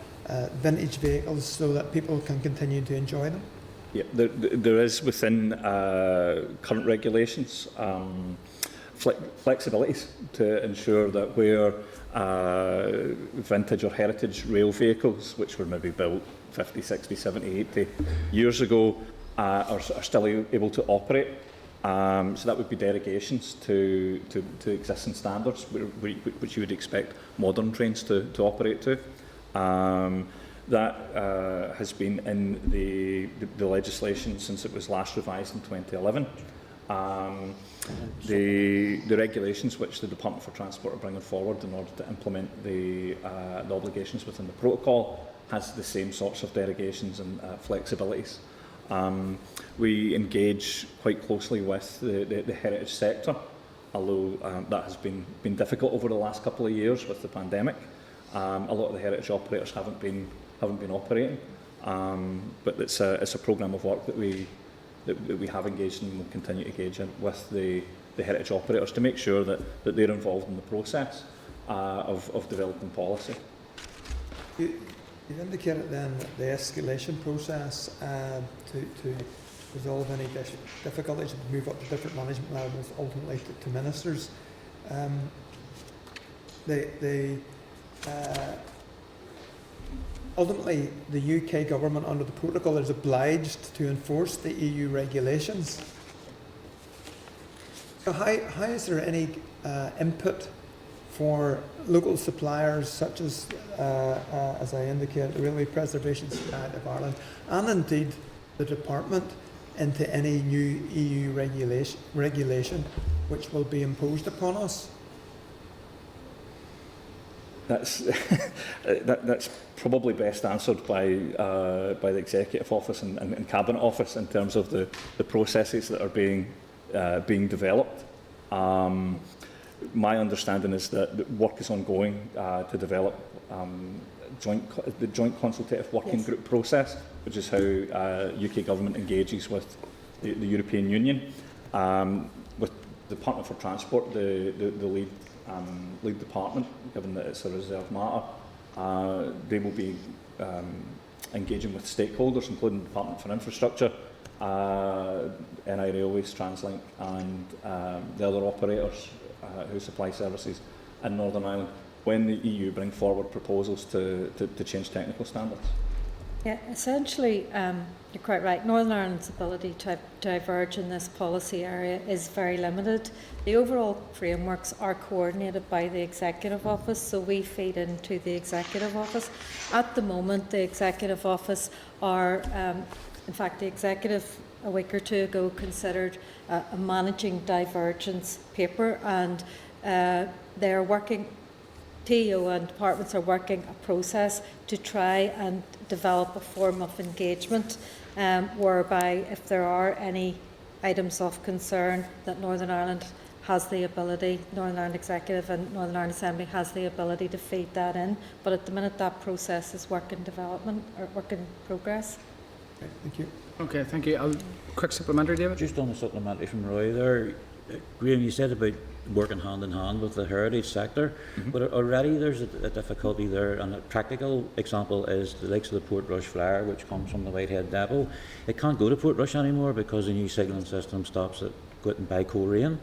[SPEAKER 3] vintage vehicles so that people can continue to enjoy them?
[SPEAKER 9] Yeah, there is within current regulations flexibilities to ensure that where vintage or heritage rail vehicles, which were maybe built 50, 60, 70, 80 years ago, are still able to operate. So that would be derogations to existing standards, which you would expect modern trains to operate to. That has been in the legislation since it was last revised in 2011. The regulations which the Department for Transport are bringing forward in order to implement the obligations within the protocol has the same sorts of derogations and flexibilities. We engage quite closely with the heritage sector, although that has been difficult over the last couple of years with the pandemic. A lot of the heritage operators haven't been operating, but it's a programme of work that we have engaged in and will continue to engage in with the heritage operators to make sure that they're involved in the process of developing policy.
[SPEAKER 3] You've indicated then that the escalation process to resolve any difficulties and move up to different management levels, ultimately to ministers. Ultimately, the UK government under the protocol is obliged to enforce the EU regulations. So how is there any input for local suppliers such as I indicated, the Railway Preservation Society of Ireland, and indeed the Department, into any new EU regulation which will be imposed upon us?
[SPEAKER 9] That's probably best answered by the Executive Office and Cabinet Office in terms of the processes that are being developed. My understanding is that work is ongoing to develop the joint consultative working group process, which is how UK government engages with the European Union. with the Department for Transport, the lead department, given that it's a reserved matter, they will be engaging with stakeholders, including the Department for Infrastructure, NI Railways, TransLink, and the other operators who supply services in Northern Ireland when the EU bring forward proposals to change technical standards.
[SPEAKER 8] Yeah, essentially, you're quite right. Northern Ireland's ability to diverge in this policy area is very limited. The overall frameworks are coordinated by the Executive Office, so we feed into the Executive Office. At the moment, the Executive Office are, in fact, the Executive a week or two ago considered a managing divergence paper, and they're working, TO and departments are working a process to try and develop a form of engagement whereby if there are any items of concern that Northern Ireland has the ability, Northern Ireland Executive and Northern Ireland Assembly has the ability to feed that in. But at the minute that process is work in development or work in progress.
[SPEAKER 3] Okay, thank you.
[SPEAKER 1] Okay, thank you. Quick supplementary, David?
[SPEAKER 2] Just on the supplementary from Roy there, Graham, you said about working hand in hand with the heritage sector, but already there's a difficulty there, and a practical example is the likes of the Portrush flyer, which comes from the Whitehead depot. It can't go to Portrush anymore because the new signalling system stops at Gwitton by Coleraine.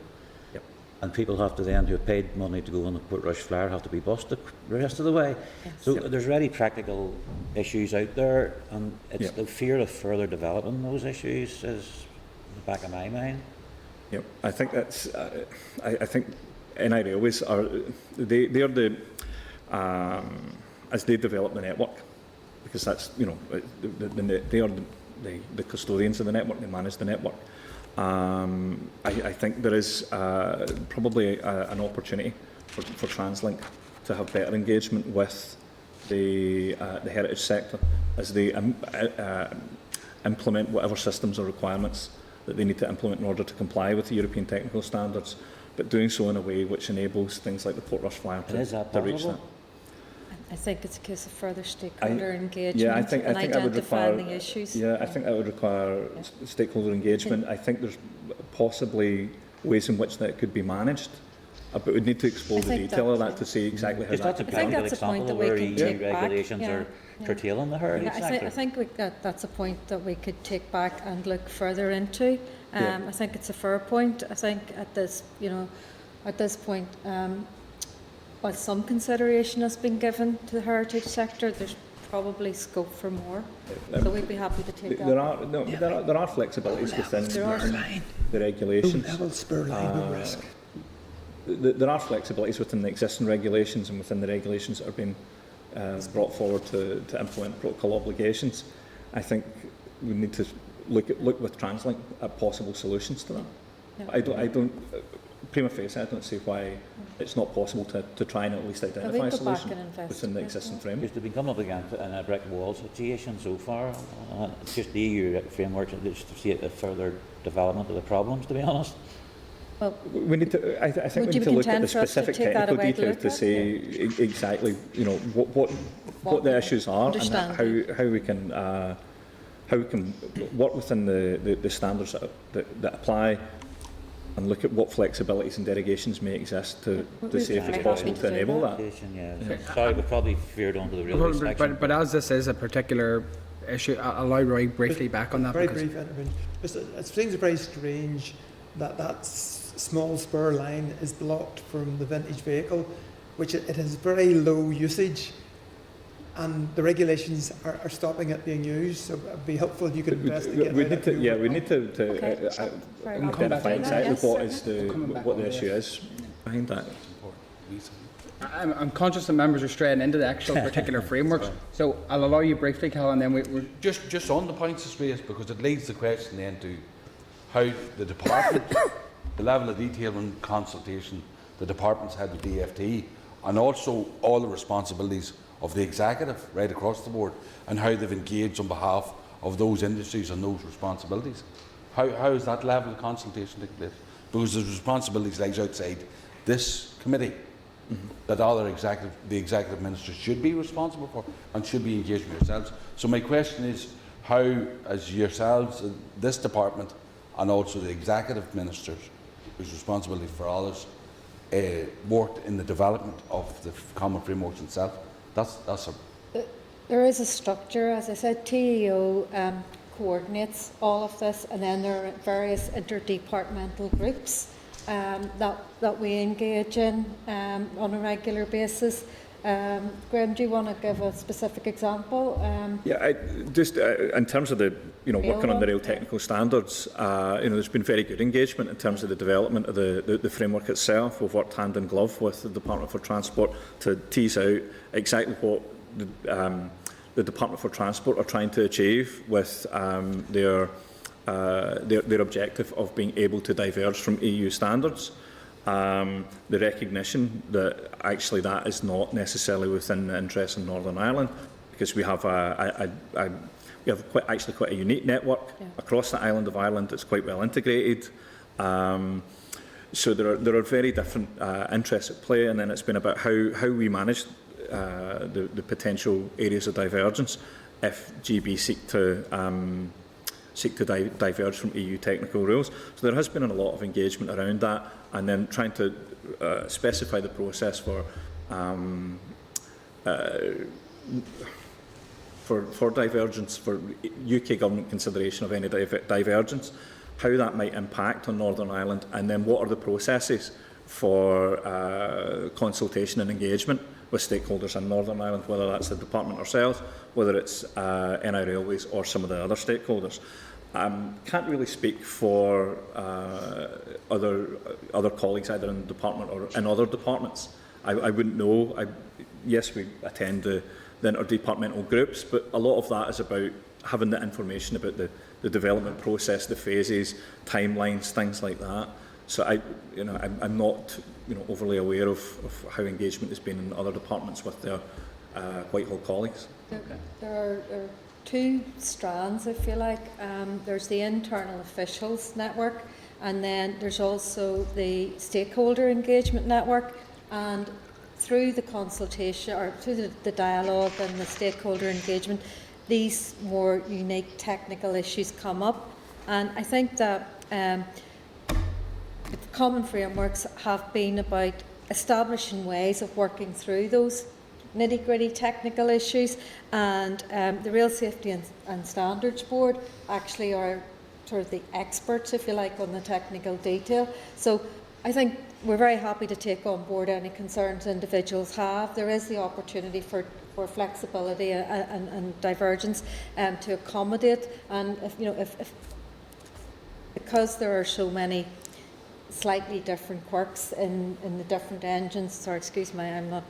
[SPEAKER 9] Yep.
[SPEAKER 2] And people have to then, who have paid money to go on the Portrush flyer, have to be bused the rest of the way.
[SPEAKER 8] Yes.
[SPEAKER 2] So there's already practical issues out there, and it's
[SPEAKER 9] Yep.
[SPEAKER 2] the fear of further developing those issues is in the back of my mind.
[SPEAKER 9] Yep, I think that's. I think NI Railways are they are the as they develop the network, because that's they are the custodians of the network. They manage the network. I think there is probably an opportunity for TransLink to have better engagement with the heritage sector as they implement whatever systems or requirements that they need to implement in order to comply with the European technical standards, but doing so in a way which enables things like the Portrush flyer to reach that.
[SPEAKER 8] I think it's a case of further stakeholder engagement
[SPEAKER 9] Yeah, I think
[SPEAKER 8] and
[SPEAKER 9] that would require
[SPEAKER 8] identifying the issues.
[SPEAKER 9] Yeah, I think that would require stakeholder engagement. I think there's possibly ways in which that could be managed, but we'd need to explore the detail of that to see exactly how
[SPEAKER 2] Because
[SPEAKER 9] that
[SPEAKER 2] that's a
[SPEAKER 9] could be
[SPEAKER 8] I think
[SPEAKER 9] done.
[SPEAKER 2] good
[SPEAKER 8] that's a point
[SPEAKER 2] example
[SPEAKER 8] that
[SPEAKER 2] where
[SPEAKER 8] we can
[SPEAKER 2] EU
[SPEAKER 8] take back.
[SPEAKER 2] regulations
[SPEAKER 8] Yeah,
[SPEAKER 2] are
[SPEAKER 8] yeah.
[SPEAKER 2] curtailing the heritage
[SPEAKER 8] I
[SPEAKER 2] sector.
[SPEAKER 8] think that's a point that we could take back and look further into.
[SPEAKER 9] Yeah.
[SPEAKER 8] I think it's a fair point. I think at this point, while some consideration has been given to the heritage sector, there's probably scope for more. So we'd be happy to take that.
[SPEAKER 9] There are flexibilities within the regulations. There are flexibilities within the existing regulations and within the regulations that are being brought forward to implement protocol obligations. I think we need to look with TransLink at possible solutions to that.
[SPEAKER 8] Yeah.
[SPEAKER 9] I don't prima facie, I don't see why it's not possible to try and at least identify a solution within the existing framework.
[SPEAKER 2] Because they've been coming up against in a brick wall situation so far. It's just the EU framework just to see a further development of the problems, to be honest.
[SPEAKER 8] Well,
[SPEAKER 9] we need to. I think we need to look at the specific technical details to say exactly, what the issues are and how we can work within the standards that apply, and look at what flexibilities and derogations may exist to see if it's possible to enable that.
[SPEAKER 2] Sorry, we probably veered onto the railway section.
[SPEAKER 1] But as this is a particular issue, I'll allow Roy briefly back on that.
[SPEAKER 3] Very brief intervention. It seems very strange that small spur line is blocked from the vintage vehicle, which it has very low usage, and the regulations are stopping it being used. So it'd be helpful if you could investigate.
[SPEAKER 9] We need to identify exactly what the issue is behind that.
[SPEAKER 1] I'm conscious that members are straying into the actual particular frameworks, so I'll allow you briefly, Cal, and then we're
[SPEAKER 4] Just on the points it's raised, because it leads the question then to how the department, the level of detail and consultation the department's had with DFT, and also all the responsibilities of the executive right across the board, and how they've engaged on behalf of those industries and those responsibilities. How is that level of consultation taking place? Because there's responsibilities lies outside this committee that the executive ministers should be responsible for and should be engaged with yourselves. So my question is, how, as yourselves, this department, and also the executive ministers, whose responsibility for others, worked in the development of the common frameworks itself. That's a
[SPEAKER 8] There is a structure, as I said. TEO coordinates all of this, and then there are various interdepartmental groups that we engage in on a regular basis. Graham, do you want to give a specific example?
[SPEAKER 9] Just in terms of the working on the rail technical standards, there's been very good engagement in terms of the development of the framework itself. We've worked hand in glove with the Department for Transport to tease out exactly what the Department for Transport are trying to achieve with their objective of being able to diverge from EU standards. The recognition that actually that is not necessarily within the interest in Northern Ireland, because we have quite a unique network across the island of Ireland that's quite well integrated. So there are very different interests at play, and then it's been about how we manage the potential areas of divergence if GB seek to diverge from EU technical rules. So there has been a lot of engagement around that, and then trying to specify the process for divergence, for UK government consideration of any divergence, how that might impact on Northern Ireland, and then what are the processes for consultation and engagement with stakeholders in Northern Ireland, whether that's the department ourselves, whether it's NI Railways or some of the other stakeholders. Can't really speak for other colleagues either in the department or in other departments. I wouldn't know. Yes, we attend the interdepartmental groups, but a lot of that is about having the information about the development process, the phases, timelines, things like that. So I'm not overly aware of how engagement has been in other departments with their Whitehall colleagues.
[SPEAKER 8] There are two strands, if you like. There's the internal officials network, and then there's also the stakeholder engagement network. And through the consultation, or through the dialogue and the stakeholder engagement, these more unique technical issues come up. And I think that the common frameworks have been about establishing ways of working through those nitty-gritty technical issues, and the Rail Safety and Standards Board actually are sort of the experts, if you like, on the technical detail. So I think we're very happy to take on board any concerns individuals have. There is the opportunity for flexibility and divergence to accommodate, and if because there are so many slightly different quirks in the different engines. Sorry, excuse me, I'm not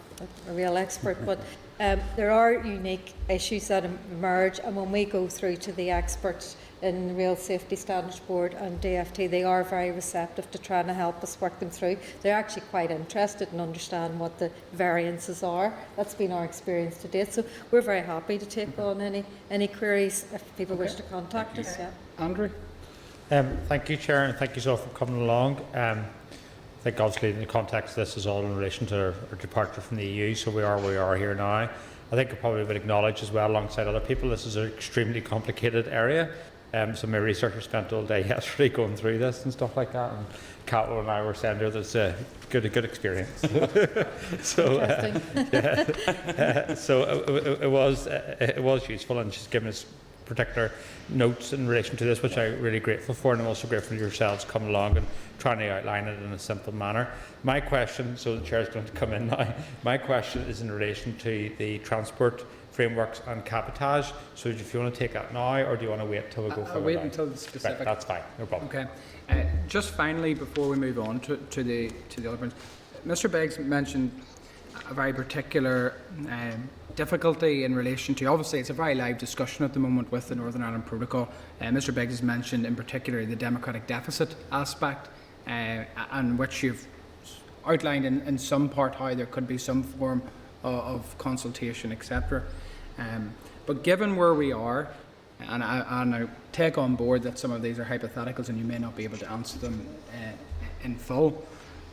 [SPEAKER 8] a real expert, but there are unique issues that emerge, and when we go through to the experts in the Rail Safety Standards Board and DFT, they are very receptive to trying to help us work them through. They're actually quite interested in understanding what the variances are. That's been our experience to date, so we're very happy to take on any queries if people wish to contact us. Yeah.
[SPEAKER 1] Andrew?
[SPEAKER 5] Thank you, Chair, and thank you all for coming along. I think obviously in the context of this is all in relation to our departure from the EU, so we are where we are here now. I think I probably would acknowledge as well, alongside other people, this is an extremely complicated area. So my researchers spent all day yesterday going through this and stuff like that, and Catal and I were saying there that it's a good experience. So it was useful, and she's given us particular notes in relation to this, which I'm really grateful for, and I'm also grateful to yourselves coming along and trying to outline it in a simple manner. My question, so the Chair's going to come in now, my question is in relation to the transport frameworks and cabotage. So if you want to take that now, or do you want to wait till we go further?
[SPEAKER 1] I'll wait
[SPEAKER 5] down?
[SPEAKER 1] until the specific.
[SPEAKER 5] Right, that's fine, no problem.
[SPEAKER 1] Okay. Just finally, before we move on to the other points, Mr. Beggs mentioned a very particular difficulty in relation to, obviously it's a very live discussion at the moment with the Northern Ireland Protocol. Mr. Beggs has mentioned in particular the democratic deficit aspect, and which you've outlined in some part how there could be some form of consultation, etc. But given where we are, and I take on board that some of these are hypotheticals and you may not be able to answer them in full,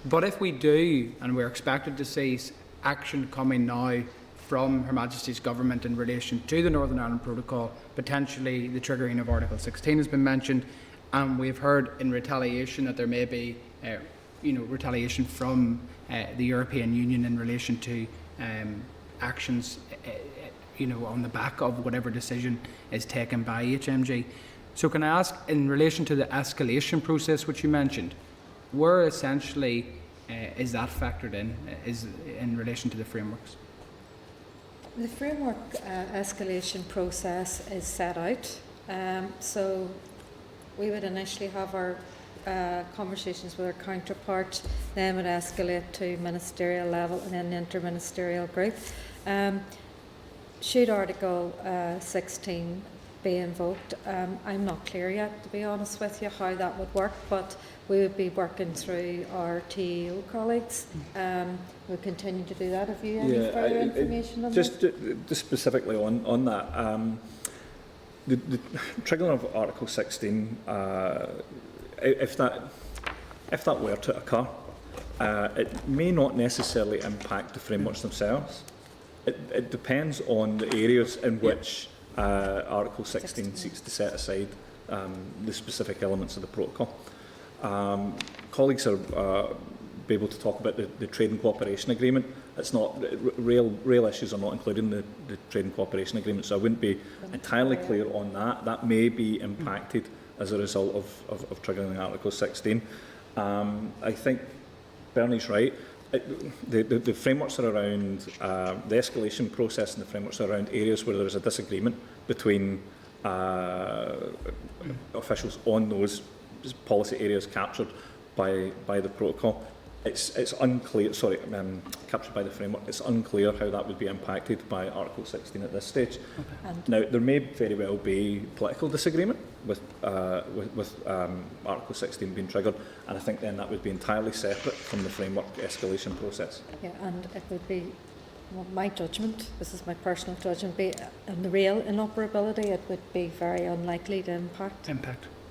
[SPEAKER 1] but if we do, and we're expected to see action coming now from Her Majesty's Government in relation to the Northern Ireland Protocol, potentially the triggering of Article 16 has been mentioned, and we've heard in retaliation that there may be, retaliation from the European Union in relation to actions, on the back of whatever decision is taken by HMG. So can I ask, in relation to the escalation process which you mentioned, where essentially is that factored in, is in relation to the frameworks?
[SPEAKER 8] The framework escalation process is set out. So we would initially have our conversations with our counterparts, then would escalate to ministerial level and then the interministerial group. Should Article 16 be invoked? I'm not clear yet, to be honest with you, how that would work, but we would be working through our TEO colleagues. We'll continue to do that. Have you any further information on
[SPEAKER 9] just
[SPEAKER 8] that?
[SPEAKER 9] Just specifically on that, the triggering of Article 16, if that were to occur, it may not necessarily impact the frameworks themselves. It depends on the areas in which Article 16 seeks to set aside the specific elements of the protocol. Colleagues are be able to talk about the trade and cooperation agreement. It's not real issues are not included in the trade and cooperation agreement, so I wouldn't be entirely clear on that. That may be impacted as a result of triggering Article 16. I think Bernie's right. The frameworks are around the escalation process, and the frameworks are around areas where there is a disagreement between officials on those policy areas captured by the protocol. It's unclear. Sorry, captured by the framework. It's unclear how that would be impacted by Article 16 at this stage. Okay. Now, there may very well be political disagreement with Article 16 being triggered, and I think then that would be entirely separate from the framework escalation process. Yeah, and it would be, well, my judgment, this is my personal judgment, be on the rail inoperability, it would be very unlikely to impact.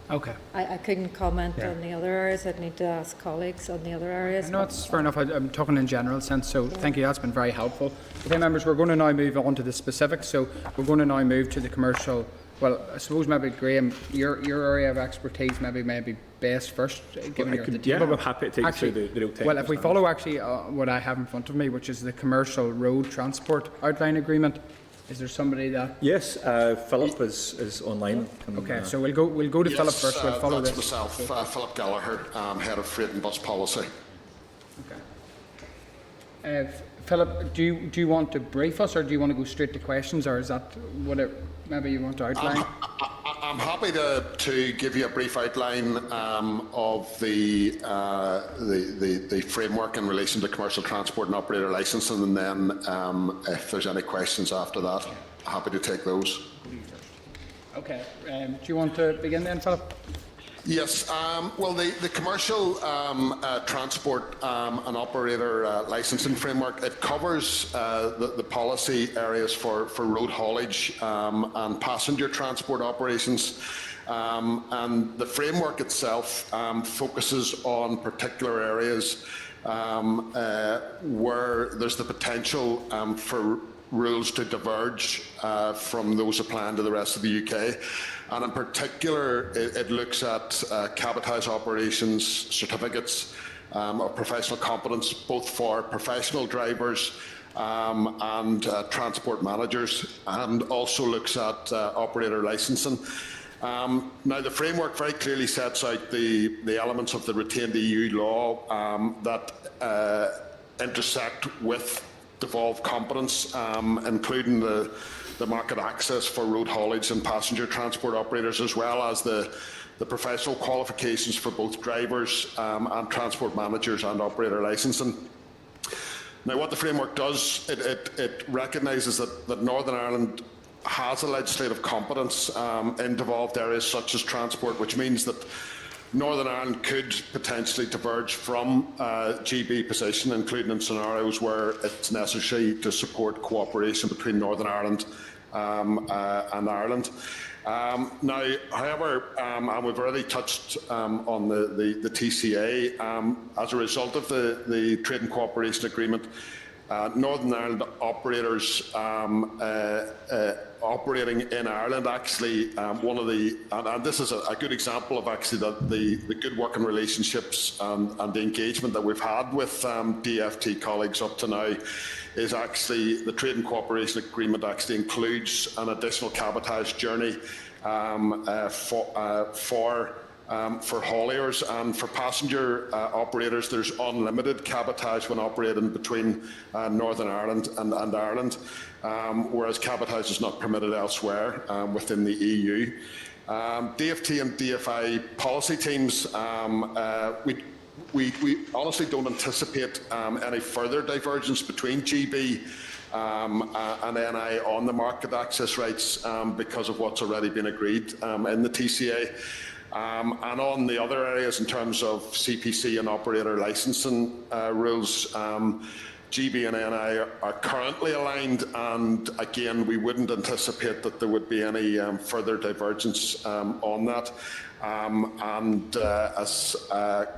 [SPEAKER 9] Okay. I couldn't comment on the other areas. I'd need to ask colleagues on the other areas. No, it's fair enough. I'm talking in general sense, so thank you. That's been very helpful. Okay, members, we're going to now move on to the specifics. So we're going to now move to the commercial. Well, I suppose maybe, Graham, your area of expertise maybe best first, given you're at the table. I'm happy to take you through the real technical. Well, if we follow what I have in front of me, which is the commercial road transport outline agreement. Is there somebody that? Yes, Philip is online. Okay, so we'll go to Philip first. We'll follow
[SPEAKER 11] that's
[SPEAKER 9] this.
[SPEAKER 11] Myself, Philip Gallagher, Head of Freight and Bus Policy.
[SPEAKER 1] Okay. Philip, do you want to brief us, or do you want to go straight to questions, or is that whatever maybe you want to outline?
[SPEAKER 11] I'm happy to give you a brief outline of the framework in relation to commercial transport and operator licensing, and then if there's any questions after that, happy to take those. Okay.
[SPEAKER 1] Do you want to begin then, Philip?
[SPEAKER 11] Yes. Well, the commercial transport and operator licensing framework, it covers the policy areas for road haulage and passenger transport operations. And the framework itself focuses on particular areas where there's the potential for rules to diverge from those applying to the rest of the UK. And in particular, it looks at cabotage operations, certificates of professional competence, both for professional drivers and transport managers, and also looks at operator licensing. Now, the framework very clearly sets out the elements of the retained EU law that intersect with devolved competence, including the market access for road haulage and passenger transport operators, as well as the professional qualifications for both drivers and transport managers and operator licensing. Now, what the framework does, it recognises that Northern Ireland has a legislative competence in devolved areas such as transport, which means that Northern Ireland could potentially diverge from GB position, including in scenarios where it's necessary to support cooperation between Northern Ireland and Ireland. Now, however, and we've already touched on the TCA, as a result of the Trade and Cooperation Agreement, Northern Ireland operators operating in Ireland, actually, one of the, and this is a good example of actually the good working relationships and the engagement that we've had with DFT colleagues up to now, is actually the Trade and Cooperation Agreement actually includes an additional cabotage journey for hauliers, and for passenger operators there's unlimited cabotage when operating between Northern Ireland and Ireland, whereas cabotage is not permitted elsewhere within the EU. DFT and DFI policy teams, we honestly don't anticipate any further divergence between GB and NI on the market access rights because of what's already been agreed in the TCA. And on the other areas, in terms of CPC and operator licensing rules, GB and NI are currently aligned, and again, we wouldn't anticipate that there would be any further divergence on that. As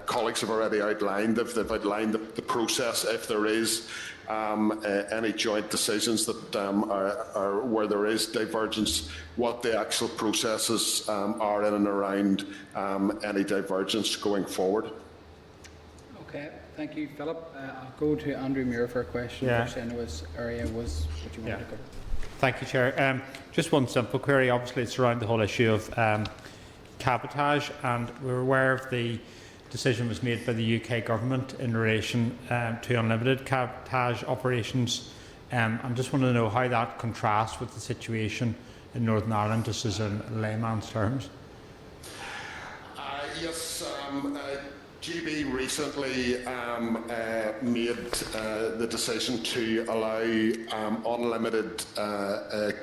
[SPEAKER 11] colleagues have already outlined, if they've outlined the process, if there is any joint decisions that are where there is divergence, what the actual processes are in and around any divergence going forward.
[SPEAKER 1] Okay, thank you, Philip. I'll go to Andrew Muir for a question.
[SPEAKER 5] Yeah.
[SPEAKER 1] I know his area was what you wanted to cover.
[SPEAKER 5] Thank you, Chair. Just one simple query. Obviously, it's around the whole issue of cabotage, and we're aware of the decision was made by the UK government in relation to unlimited cabotage operations. I just want to know how that contrasts with the situation in Northern Ireland, just as in layman's terms.
[SPEAKER 11] Yes, GB recently made the decision to allow unlimited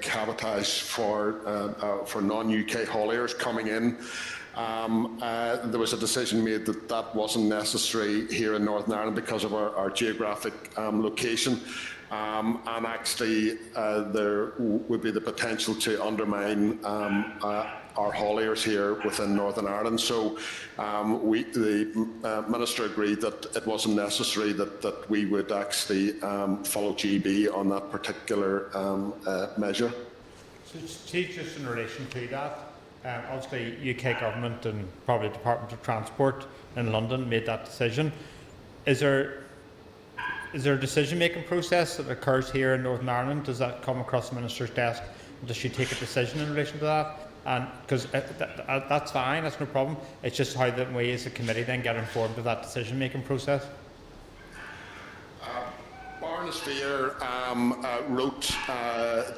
[SPEAKER 11] cabotage for non-UK hauliers coming in. There was a decision made that that wasn't necessary here in Northern Ireland because of our geographic location. And actually, there would be the potential to undermine our hauliers here within Northern Ireland. So the Minister agreed that it wasn't necessary that we would actually follow GB on that particular measure.
[SPEAKER 5] So just in relation to that, obviously UK government and probably Departmental Transport in London made that decision. Is there a decision-making process that occurs here in Northern Ireland? Does that come across the Minister's desk? Does she take a decision in relation to that? And because that's fine, that's no problem. It's just how we as a committee then get informed of that decision-making process.
[SPEAKER 11] Baroness Fear wrote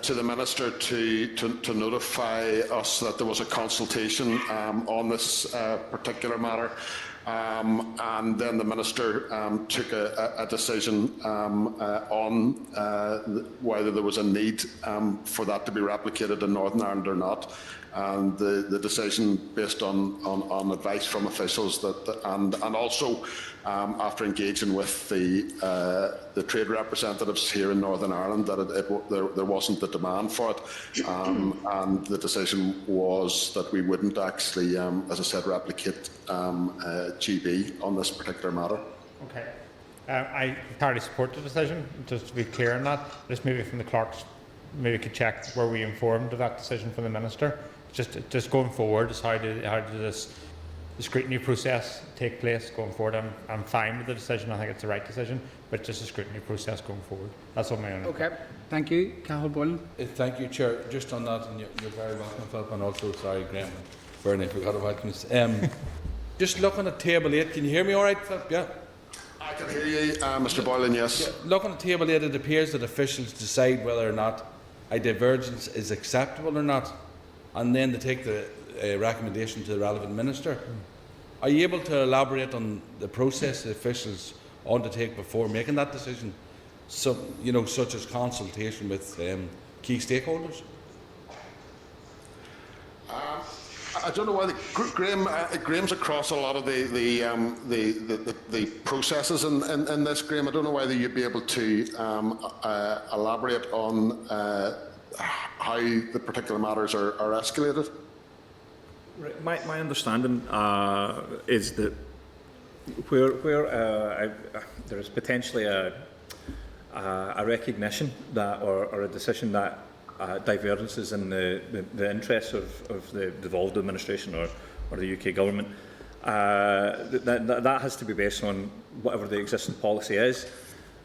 [SPEAKER 11] to the Minister to notify us that there was a consultation on this particular matter. And then the Minister took a decision on whether there was a need for that to be replicated in Northern Ireland or not. And the decision, based on advice from officials, and also after engaging with the trade representatives here in Northern Ireland, that there wasn't the demand for it, and the decision was that we wouldn't actually, as I said, replicate GB on this particular matter.
[SPEAKER 5] Okay. I entirely support the decision, just to be clear on that. Just maybe from the clerks, maybe could check, were we informed of that decision from the Minister? Just going forward, is how did the scrutiny process take place going forward? I'm fine with the decision. I think it's the right decision, but just a scrutiny process going forward. That's all my own.
[SPEAKER 1] Okay, thank you, Cathal Boylan.
[SPEAKER 4] Thank you, Chair. Just on that, and you're very welcome, Philip, and also sorry, Graham, Bernie, I forgot about you. Just looking at table 8, can you hear me all right, Philip? Yeah.
[SPEAKER 11] I can hear you, Mr. Boylan. Yes.
[SPEAKER 4] Yeah, looking at table 8, it appears that officials decide whether or not a divergence is acceptable or not, and then they take the recommendation to the relevant minister. Are you able to elaborate on the process the officials undertake before making that decision? So, such as consultation with key stakeholders?
[SPEAKER 11] I don't know why Graham's across a lot of the processes in this, Graham. I don't know whether you'd be able to elaborate on how the particular matters are escalated.
[SPEAKER 9] My understanding is that where there is potentially a a recognition that, or a decision that divergence is in the interests of the devolved administration or the UK government. That has to be based on whatever the existing policy is.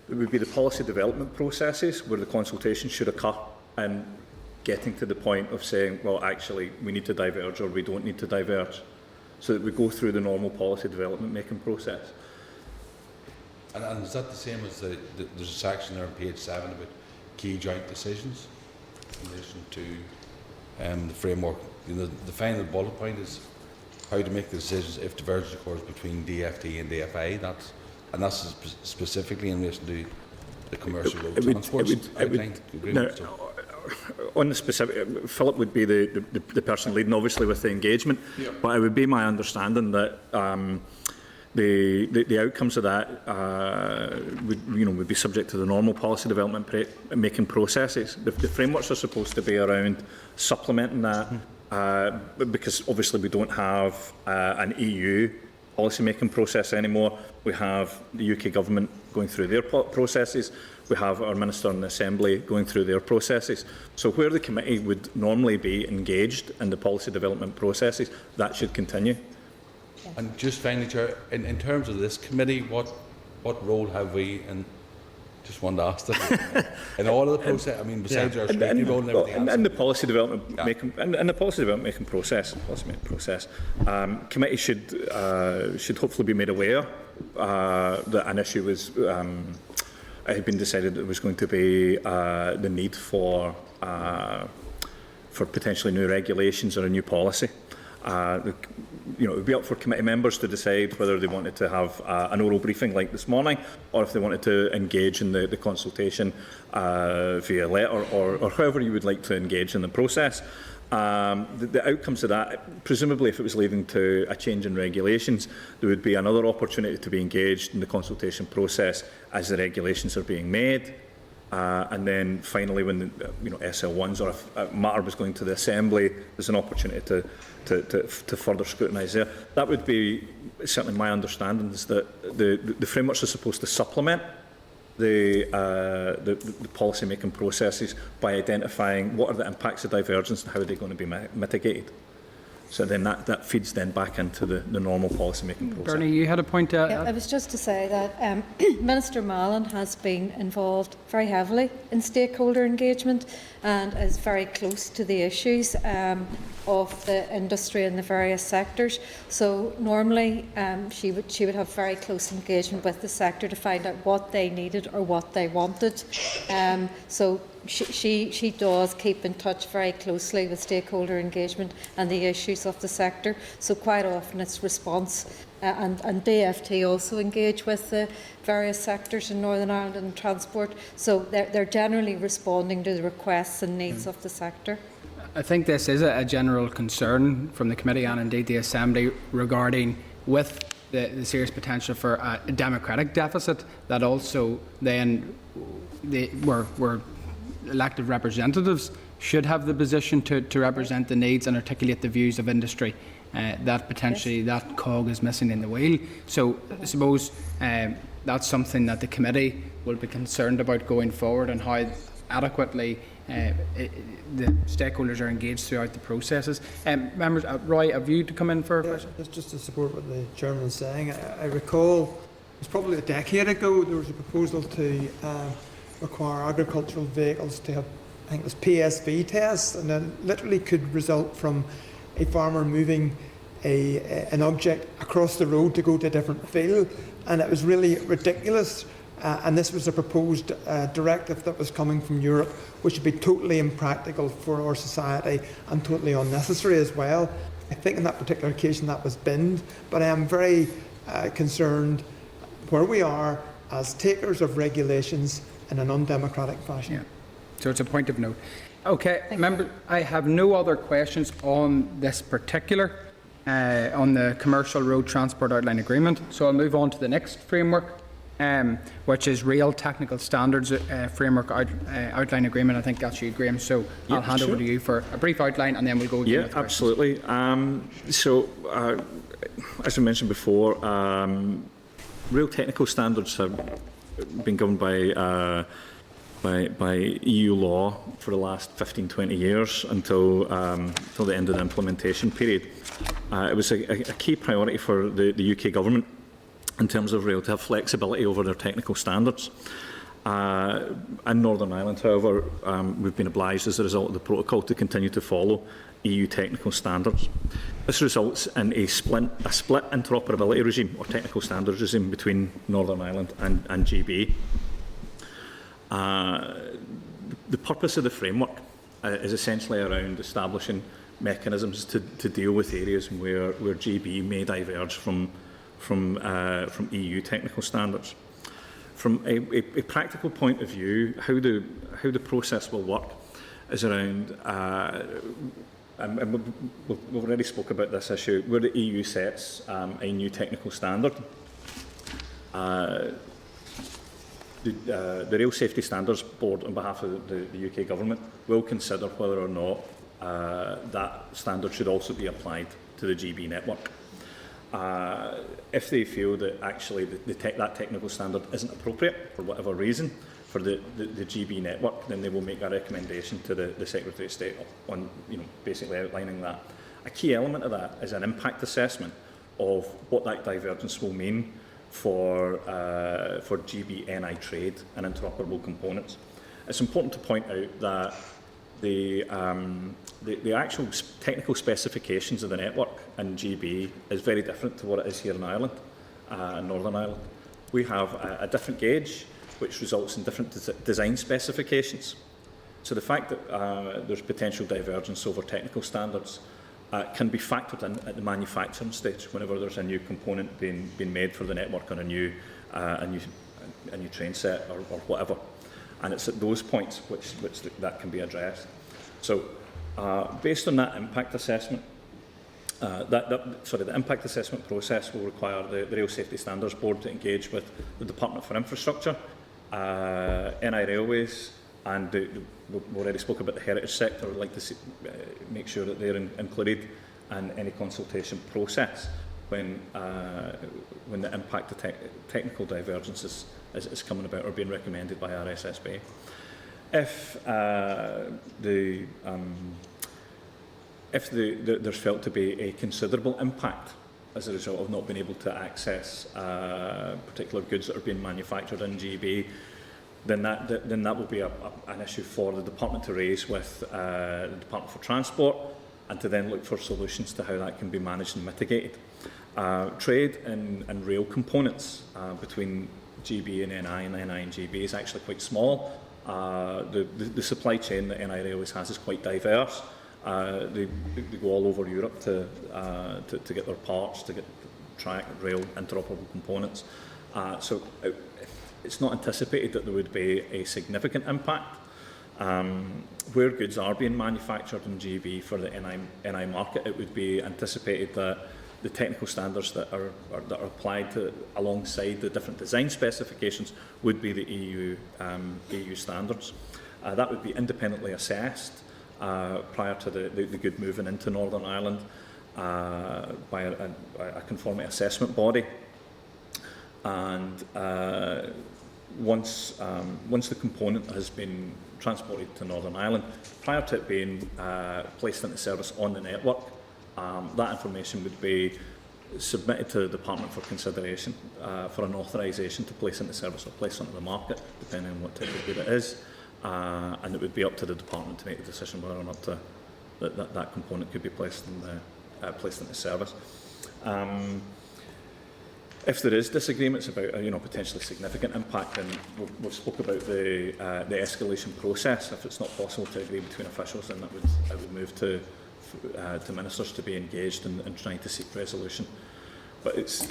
[SPEAKER 9] It would be the policy development processes where the consultation should occur, and getting to the point of saying, well, actually, we need to diverge or we don't need to diverge, so that we go through the normal policy development making process.
[SPEAKER 4] And is that the same as there's a section there on page 7 about key joint decisions in relation to the framework? You know, the final bullet point is how to make the decisions if divergence occurs between DFT and DFI. That's specifically in relation to the commercial road transport agreement.
[SPEAKER 9] On the specific, Philip would be the person leading, obviously, with the engagement. Yeah. But it would be my understanding that the outcomes of that would be subject to the normal policy development making processes. The frameworks are supposed to be around supplementing that, because obviously we don't have an EU policy making process anymore. We have the UK government going through their processes. We have our Minister in the Assembly going through their processes. So where the committee would normally be engaged in the policy development processes, that should continue.
[SPEAKER 4] And just finally, Chair, in terms of this committee, what role have we in? Just wanted to ask that. In all of the process, I mean, besides our speaking role and everything else.
[SPEAKER 9] In the policy development making, in the policy development making process, committee should hopefully be made aware that an issue was. It had been decided that there was going to be the need for potentially new regulations or a new policy. It would be up for committee members to decide whether they wanted to have an oral briefing like this morning, or if they wanted to engage in the consultation via letter, or however you would like to engage in the process. The outcomes of that, presumably if it was leading to a change in regulations, there would be another opportunity to be engaged in the consultation process as the regulations are being made. And then finally, when SL1s or if a matter was going to the Assembly, there's an opportunity to further scrutinise there. That would be certainly my understanding, is that the frameworks are supposed to supplement the policy making processes by identifying what are the impacts of divergence and how are they going to be mitigated. So then that feeds then back into the normal policy making process.
[SPEAKER 1] Bernie, you had a point to add?
[SPEAKER 8] Yeah, I was just to say that Minister Mallon has been involved very heavily in stakeholder engagement and is very close to the issues of the industry and the various sectors. So normally she would have very close engagement with the sector to find out what they needed or what they wanted. So she does keep in touch very closely with stakeholder engagement and the issues of the sector. So quite often it's response, and DFT also engage with the various sectors in Northern Ireland and transport. So they're generally responding to the requests and needs of the sector.
[SPEAKER 1] I think this is a general concern from the committee and indeed the Assembly regarding with the serious potential for a democratic deficit, that also then we're elected representatives should have the position to represent the needs and articulate the views of industry. That potentially that cog is missing in the wheel. So I suppose that's something that the committee will be concerned about going forward, and how adequately the stakeholders are engaged throughout the processes. Members, Roy, have you to come in for a question?
[SPEAKER 3] Just to support what the chairman was saying, I recall it was probably a decade ago there was a proposal to require agricultural vehicles to have, I think it was PSV tests, and then literally could result from a farmer moving an object across the road to go to a different field, and it was really ridiculous. And this was a proposed directive that was coming from Europe, which would be totally impractical for our society and totally unnecessary as well. I think in that particular occasion that was binned, but I am very concerned where we are as takers of regulations in an undemocratic fashion.
[SPEAKER 1] Yeah. So it's a point of note. Okay, member, I have no other questions on this particular, on the Commercial Road Transport Outline Agreement. So I'll move on to the next framework, which is Real Technical Standards Framework Outline Agreement. I think that's you, Graham. So I'll hand over to you for a brief outline, and then we'll go again with
[SPEAKER 9] absolutely. As I mentioned before, Real Technical Standards have been governed by EU law for the last 15-20 years until the end of the implementation period. It was a key priority for the UK government in terms of rail to have flexibility over their technical standards. In Northern Ireland, however, we've been obliged as a result of the protocol to continue to follow EU technical standards. This results in a split interoperability regime or technical standards regime between Northern Ireland and GB. The purpose of the framework is essentially around establishing mechanisms to deal with areas where GB may diverge from EU technical standards. From a practical point of view, how the process will work is around, and we've already spoke about this issue, where the EU sets a new technical standard. The Rail Safety Standards Board, on behalf of the UK government, will consider whether or not that standard should also be applied to the GB network. If they feel that actually that technical standard isn't appropriate for whatever reason for the GB network, then they will make a recommendation to the Secretary of State on, basically outlining that. A key element of that is an impact assessment of what that divergence will mean for GB NI trade and interoperable components. It's important to point out that the actual technical specifications of the network in GB is very different to what it is here in Ireland, Northern Ireland. We have a different gauge, which results in different design specifications. So the fact that there's potential divergence over technical standards can be factored in at the manufacturing stage whenever there's a new component being made for the network on a new train set or whatever. And it's at those points which that can be addressed. So based on that impact assessment, the impact assessment process will require the Rail Safety Standards Board to engage with the Department for Infrastructure, NI Railways, and we already spoke about the heritage sector. We'd like to make sure that they're included in any consultation process when the impact of technical divergences is coming about or being recommended by RSSB. If there's felt to be a considerable impact as a result of not being able to access particular goods that are being manufactured in GB, then that will be an issue for the department to raise with the Department for Transport, and to then look for solutions to how that can be managed and mitigated. Trade in rail components between GB and NI and NI and GB is actually quite small. The supply chain that NI Railways has is quite diverse. They go all over Europe to get their parts, to get track, rail, interoperable components. So it's not anticipated that there would be a significant impact. Where goods are being manufactured in GB for the NI market, it would be anticipated that the technical standards that are applied alongside the different design specifications would be the EU standards. That would be independently assessed prior to the good moving into Northern Ireland by a conformity assessment body. And once the component has been transported to Northern Ireland, prior to it being placed into service on the network, that information would be submitted to the department for consideration for an authorisation to place into service or place onto the market, depending on what type of good it is. And it would be up to the department to make a decision whether or not that component could be placed into service. If there is disagreements about potentially significant impact, then we've spoke about the escalation process. If it's not possible to agree between officials, then I would move to ministers to be engaged in trying to seek resolution. But it's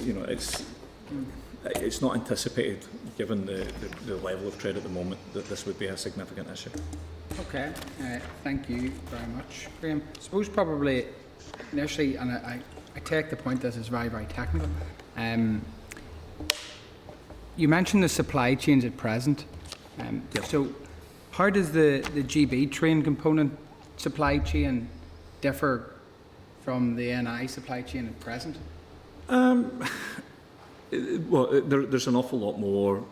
[SPEAKER 9] not anticipated, given the level of trade at the moment, that this would be a significant issue.
[SPEAKER 1] Okay, thank you very much, Graham. I suppose probably initially, and I take the point that it's very, very technical. You mentioned the supply chains at present.
[SPEAKER 9] Yep.
[SPEAKER 1] So how does the GB train component supply chain differ from the NI supply chain at present?
[SPEAKER 9] There's an awful lot more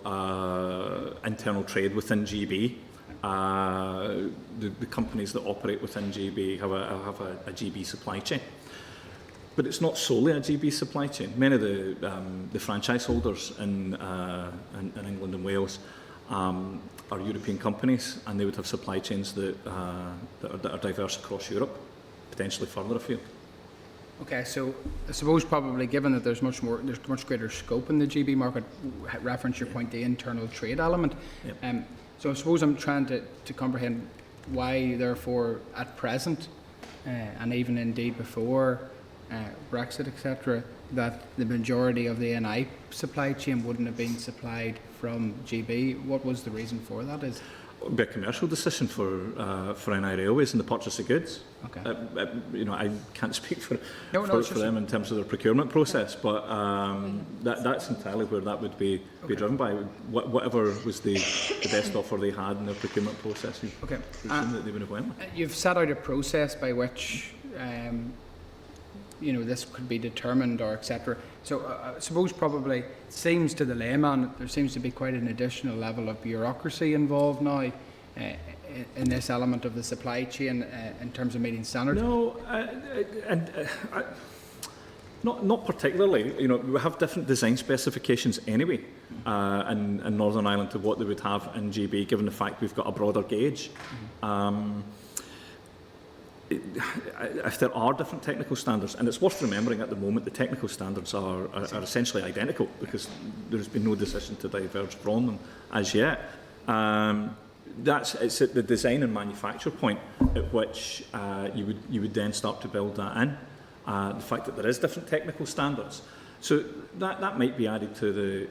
[SPEAKER 9] internal trade within GB. The companies that operate within GB have a GB supply chain. But it's not solely a GB supply chain. Many of the franchise holders in England and Wales are European companies, and they would have supply chains that are diverse across Europe, potentially further afield.
[SPEAKER 1] Okay, so I suppose probably given that there's much greater scope in the GB market, reference your point, the internal trade element.
[SPEAKER 9] Yep.
[SPEAKER 1] So I suppose I'm trying to comprehend why, therefore, at present, and even indeed before Brexit, etc., that the majority of the NI supply chain wouldn't have been supplied from GB. What was the reason for that? It would
[SPEAKER 9] be a commercial decision for NI Railways in the purchase of goods.
[SPEAKER 1] Okay.
[SPEAKER 9] I can't speak for
[SPEAKER 1] for
[SPEAKER 9] them in terms of their procurement process, but that's entirely where that would be driven by. Whatever was the best offer they had in their procurement process.
[SPEAKER 1] Okay.
[SPEAKER 9] That they would have went with.
[SPEAKER 1] You've set out a process by which this could be determined, or etc. So I suppose probably it seems to the layman there seems to be quite an additional level of bureaucracy involved now in this element of the supply chain in terms of meeting standards.
[SPEAKER 9] No, not particularly. We have different design specifications anyway in Northern Ireland to what they would have in GB, given the fact we've got a broader gauge. If there are different technical standards, and it's worth remembering at the moment the technical standards are essentially identical because there's been no decision to diverge from them as yet. It's at the design and manufacture point at which you would then start to build that in. The fact that there is different technical standards, so that might be added to the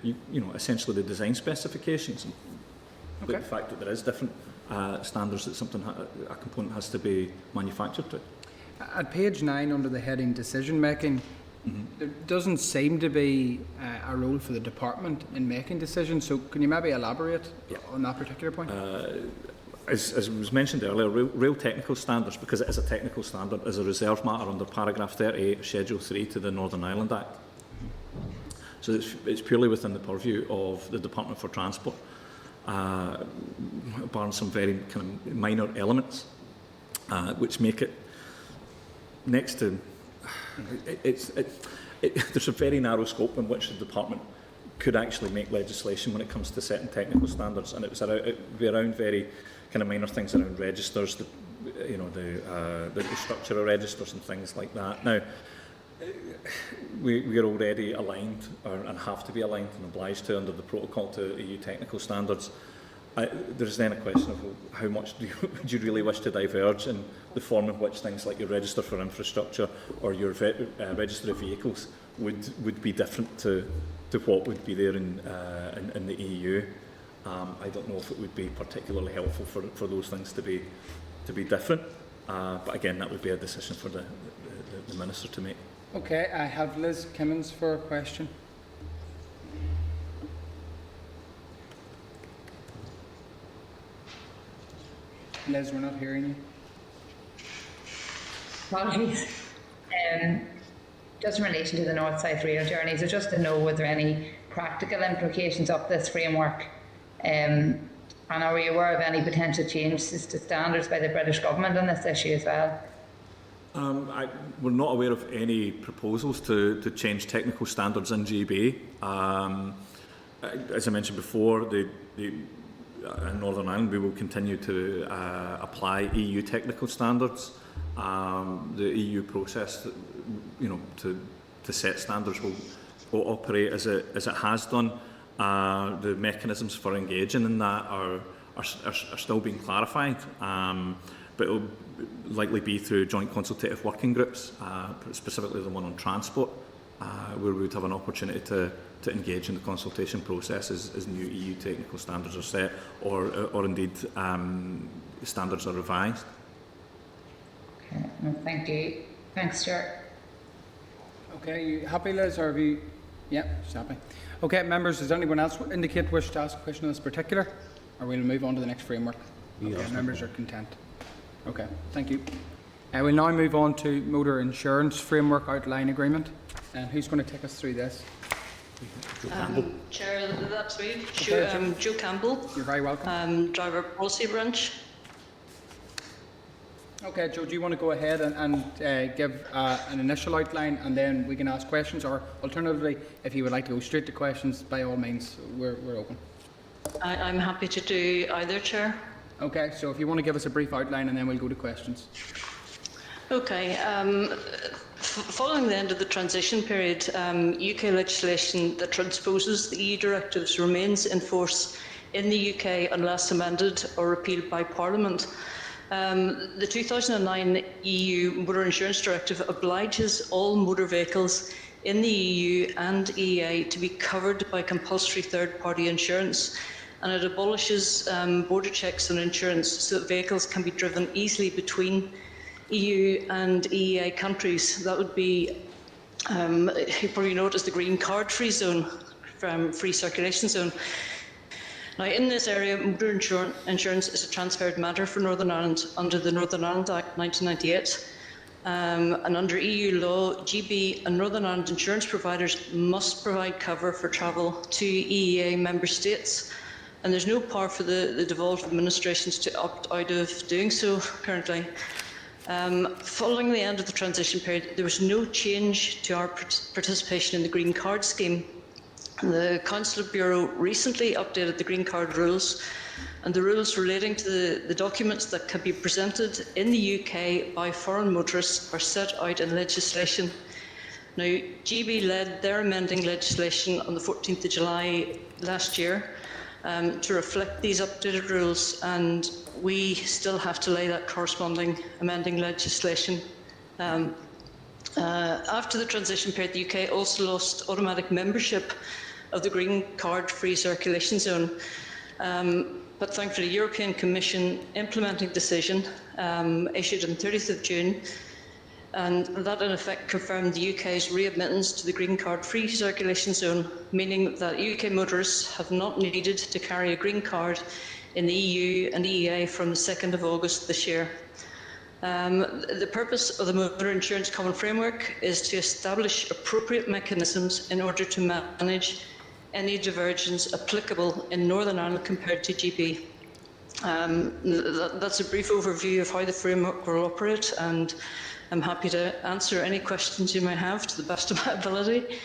[SPEAKER 9] essentially the design specifications. But the fact that there is different standards that a component has to be manufactured to.
[SPEAKER 1] At page 9 under the heading decision making, there doesn't seem to be a role for the department in making decisions, so can you maybe elaborate on that particular point?
[SPEAKER 9] As was mentioned earlier, rail technical standards, because it is a technical standard, is a reserve matter under paragraph 38 of Schedule 3 to the Northern Ireland Act. So it's purely within the purview of the Department for Transport. Barring some very kind of minor elements, which make it next to there's a very narrow scope in which the department could actually make legislation when it comes to setting technical standards, and it'd be around very kind of minor things around registers, the structure of registers and things like that. Now, we are already aligned and have to be aligned and obliged to under the protocol to EU technical standards. There's then a question of how much would you really wish to diverge in the form in which things like your register for infrastructure or your register of vehicles would be different to what would be there in the EU. I don't know if it would be particularly helpful for those things to be different, but again, that would be a decision for the Minister to make.
[SPEAKER 1] Okay, I have Liz Kimmins for a question. Liz, we're not hearing you.
[SPEAKER 7] Apologies. Just in relation to the North-South rail journey, so just to know, were there any practical implications of this framework? And are we aware of any potential changes to standards by the British government on this issue as well?
[SPEAKER 9] We're not aware of any proposals to change technical standards in GB. As I mentioned before, in Northern Ireland we will continue to apply EU technical standards. The EU process, to set standards will operate as it has done. The mechanisms for engaging in that are still being clarified, but it will likely be through joint consultative working groups, specifically the one on transport, where we would have an opportunity to engage in the consultation process as new EU technical standards are set, or indeed standards are revised.
[SPEAKER 7] Okay, well, thank you. Thanks, Stuart.
[SPEAKER 1] Okay, you happy, Liz, or have you? Yeah, just happy. Okay, members, does anyone else indicate wish to ask a question on this particular, or we'll move on to the next framework? Okay, members are content. Okay, thank you. We'll now move on to Motor Insurance Framework Outline Agreement. And who's going to take us through this?
[SPEAKER 2] Joe Campbell.
[SPEAKER 12] Chair, that's me.
[SPEAKER 1] Okay,
[SPEAKER 12] Joe Campbell,
[SPEAKER 1] You're very welcome.
[SPEAKER 12] Driver Policy Branch.
[SPEAKER 1] Okay, Joe, do you want to go ahead and give an initial outline, and then we can ask questions, or alternatively, if you would like to go straight to questions, by all means, we're open.
[SPEAKER 12] I'm happy to do either, Chair.
[SPEAKER 1] Okay, so if you want to give us a brief outline, and then we'll go to questions.
[SPEAKER 12] Okay. Following the end of the transition period, UK legislation that transposes the EU directives remains in force in the UK unless amended or repealed by Parliament. The 2009 EU Motor Insurance Directive obliges all motor vehicles in the EU and EEA to be covered by compulsory third-party insurance, and it abolishes border checks on insurance so that vehicles can be driven easily between EU and EEA countries. That would be, you probably know it as the green card free zone, free circulation zone. Now, in this area, motor insurance is a transferred matter for Northern Ireland under the Northern Ireland Act 1998. And under EU law, GB and Northern Ireland insurance providers must provide cover for travel to EEA member states. And there's no power for the devolved administrations to opt out of doing so currently. Following the end of the transition period, there was no change to our participation in the Green Card scheme. The Consular Bureau recently updated the Green Card rules, and the rules relating to the documents that can be presented in the UK by foreign motorists are set out in legislation. Now, GB led their amending legislation on the 14th of July last year to reflect these updated rules, and we still have to lay that corresponding amending legislation. After the transition period, the UK also lost automatic membership of the Green Card Free Circulation Zone. But thankfully, the European Commission implementing decision issued on 30th of June, and that in effect confirmed the UK's readmittance to the Green Card Free Circulation Zone, meaning that UK motorists have not needed to carry a green card in the EU and EEA from the 2nd of August this year. The purpose of the Motor Insurance Common Framework is to establish appropriate mechanisms in order to manage any divergence applicable in Northern Ireland compared to GB. That's a brief overview of how the framework will operate, and I'm happy to answer any questions you may have to the best of my ability.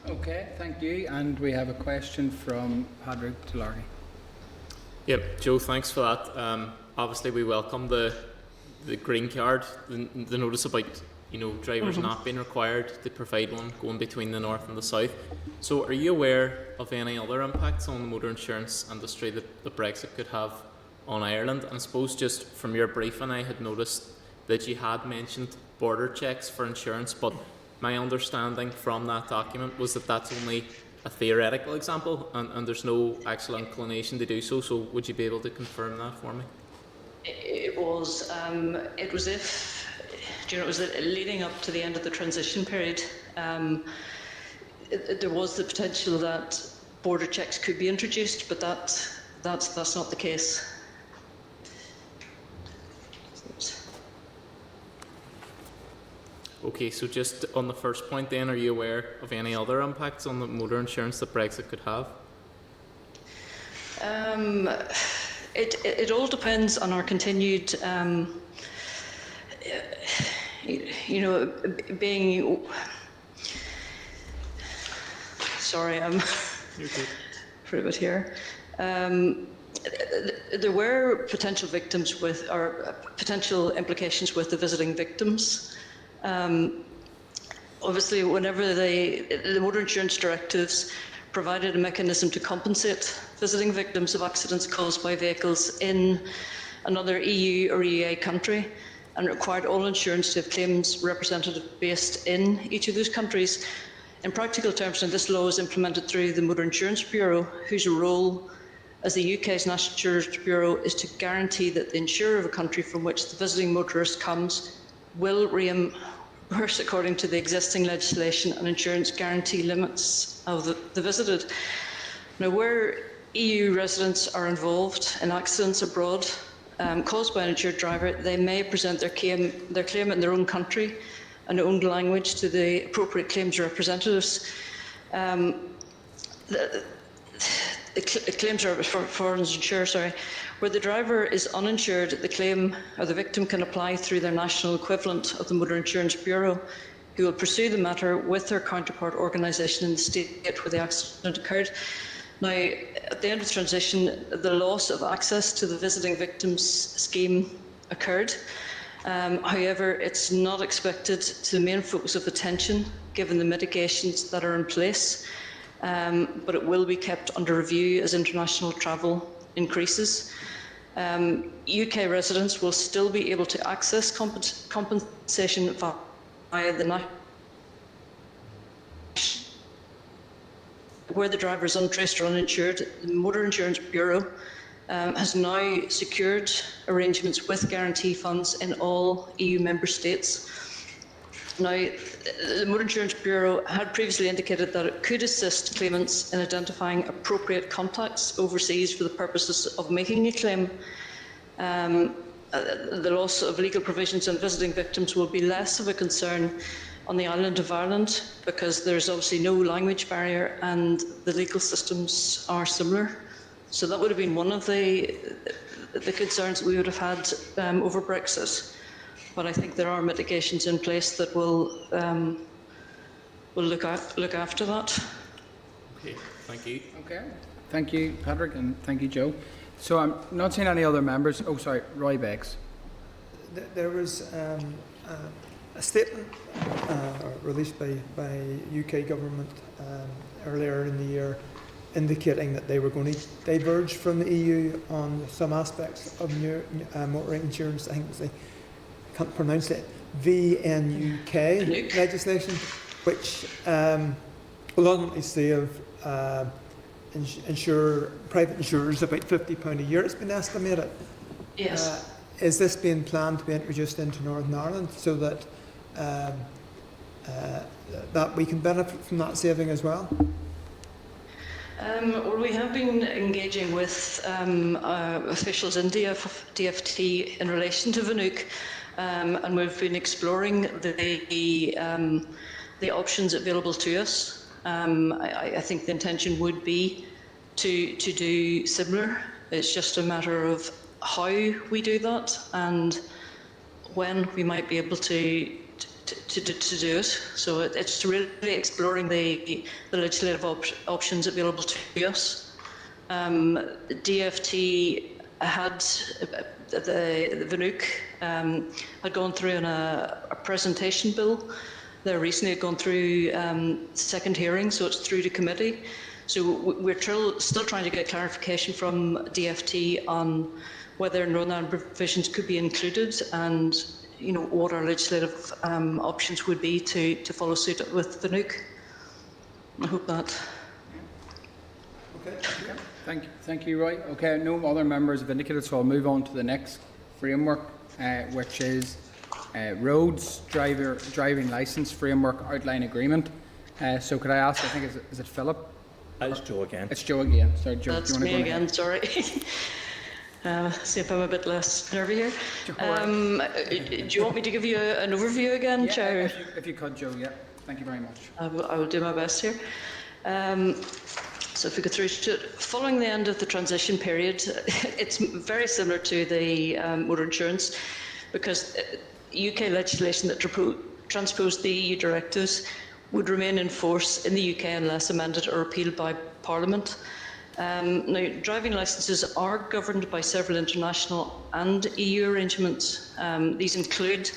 [SPEAKER 1] Okay, thank you. And we have a question from Padraig Tulari.
[SPEAKER 10] Yep, Joe, thanks for that. Obviously, we welcome the green card, the notice about drivers not being required to provide one going between the north and the south. So are you aware of any other impacts on the motor insurance industry that the Brexit could have on Ireland? And I suppose just from your briefing, I had noticed that you had mentioned border checks for insurance, but my understanding from that document was that that's only a theoretical example and there's no actual inclination to do so. So would you be able to confirm that for me?
[SPEAKER 12] It was leading up to the end of the transition period. There was the potential that border checks could be introduced, but that's not the case.
[SPEAKER 10] Okay, so just on the first point then, are you aware of any other impacts on the motor insurance that Brexit could have?
[SPEAKER 12] It all depends on our continued, being. Sorry, I'm for a bit here. There were potential victims with, or potential implications with the visiting victims. Obviously, whenever the motor insurance directives provided a mechanism to compensate visiting victims of accidents caused by vehicles in another EU or EEA country, and required all insurance to have claims representative based in each of those countries. In practical terms, now, this law is implemented through the Motor Insurance Bureau, whose role as the UK's National Insurance Bureau is to guarantee that the insurer of a country from which the visiting motorist comes will reimburse according to the existing legislation and insurance guarantee limits of the visited. Now, where EU residents are involved in accidents abroad caused by an insured driver, they may present their claim in their own country and own language to the appropriate claims representatives. The claims are for insurers, sorry. Where the driver is uninsured, the claim or the victim can apply through their national equivalent of the Motor Insurance Bureau, who will pursue the matter with their counterpart organisation in the state where the accident occurred. Now, at the end of the transition, the loss of access to the Visiting Victims Scheme occurred. However, it's not expected to the main focus of attention given the mitigations that are in place, but it will be kept under review as international travel increases. UK residents will still be able to access compensation via the national. Where the driver is untraced or uninsured, the Motor Insurance Bureau has now secured arrangements with guarantee funds in all EU member states. Now, the Motor Insurance Bureau had previously indicated that it could assist claimants in identifying appropriate contacts overseas for the purposes of making a claim. The loss of legal provisions on visiting victims will be less of a concern on the island of Ireland because there's obviously no language barrier and the legal systems are similar. So that would have been one of the concerns that we would have had over Brexit. But I think there are mitigations in place that will look after that.
[SPEAKER 10] Okay, thank you.
[SPEAKER 1] Okay, thank you, Patrick, and thank you, Joe. So I'm not seeing any other members. Oh, sorry, Roy Beggs.
[SPEAKER 3] There was a statement released by UK government earlier in the year indicating that they were going to diverge from the EU on some aspects of motor insurance. I think they can't pronounce it, VNUK legislation, which will ultimately save private insurers about £50 a year, it's been estimated.
[SPEAKER 12] Yes.
[SPEAKER 3] Is this being planned to be introduced into Northern Ireland so that that we can benefit from that saving as well?
[SPEAKER 12] Well, we have been engaging with officials in DFT in relation to VNUK, and we've been exploring the options available to us. I think the intention would be to do similar. It's just a matter of how we do that and when we might be able to do it. So it's really exploring the legislative options available to us. DFT had the VNUK had gone through a presentation bill. They recently had gone through second hearing, so it's through to committee. So we're still trying to get clarification from DFT on whether Northern Ireland provisions could be included and what our legislative options would be to follow suit with the VNUK. I hope that.
[SPEAKER 1] Okay. Thank you, Roy. Okay, no other members have indicated, so I'll move on to the next framework, which is Roads Driving Licence Framework Outline Agreement. So could I ask, I think, is it Philip?
[SPEAKER 13] It's Joe again.
[SPEAKER 1] It's Joe again. Sorry, Joe,
[SPEAKER 12] That's
[SPEAKER 1] do you want to
[SPEAKER 12] me
[SPEAKER 1] go
[SPEAKER 12] again,
[SPEAKER 1] ahead?
[SPEAKER 12] sorry. See if I'm a bit less nervy here. Do you want me to give you an overview again,
[SPEAKER 1] Yeah,
[SPEAKER 12] Chair?
[SPEAKER 1] if you could, Joe, yeah. Thank you very much.
[SPEAKER 12] I will do my best here. So if we go through to following the end of the transition period, it's very similar to the motor insurance because UK legislation that transposed the EU directives would remain in force in the UK unless amended or repealed by Parliament. Now, driving licences are governed by several international and EU arrangements. These include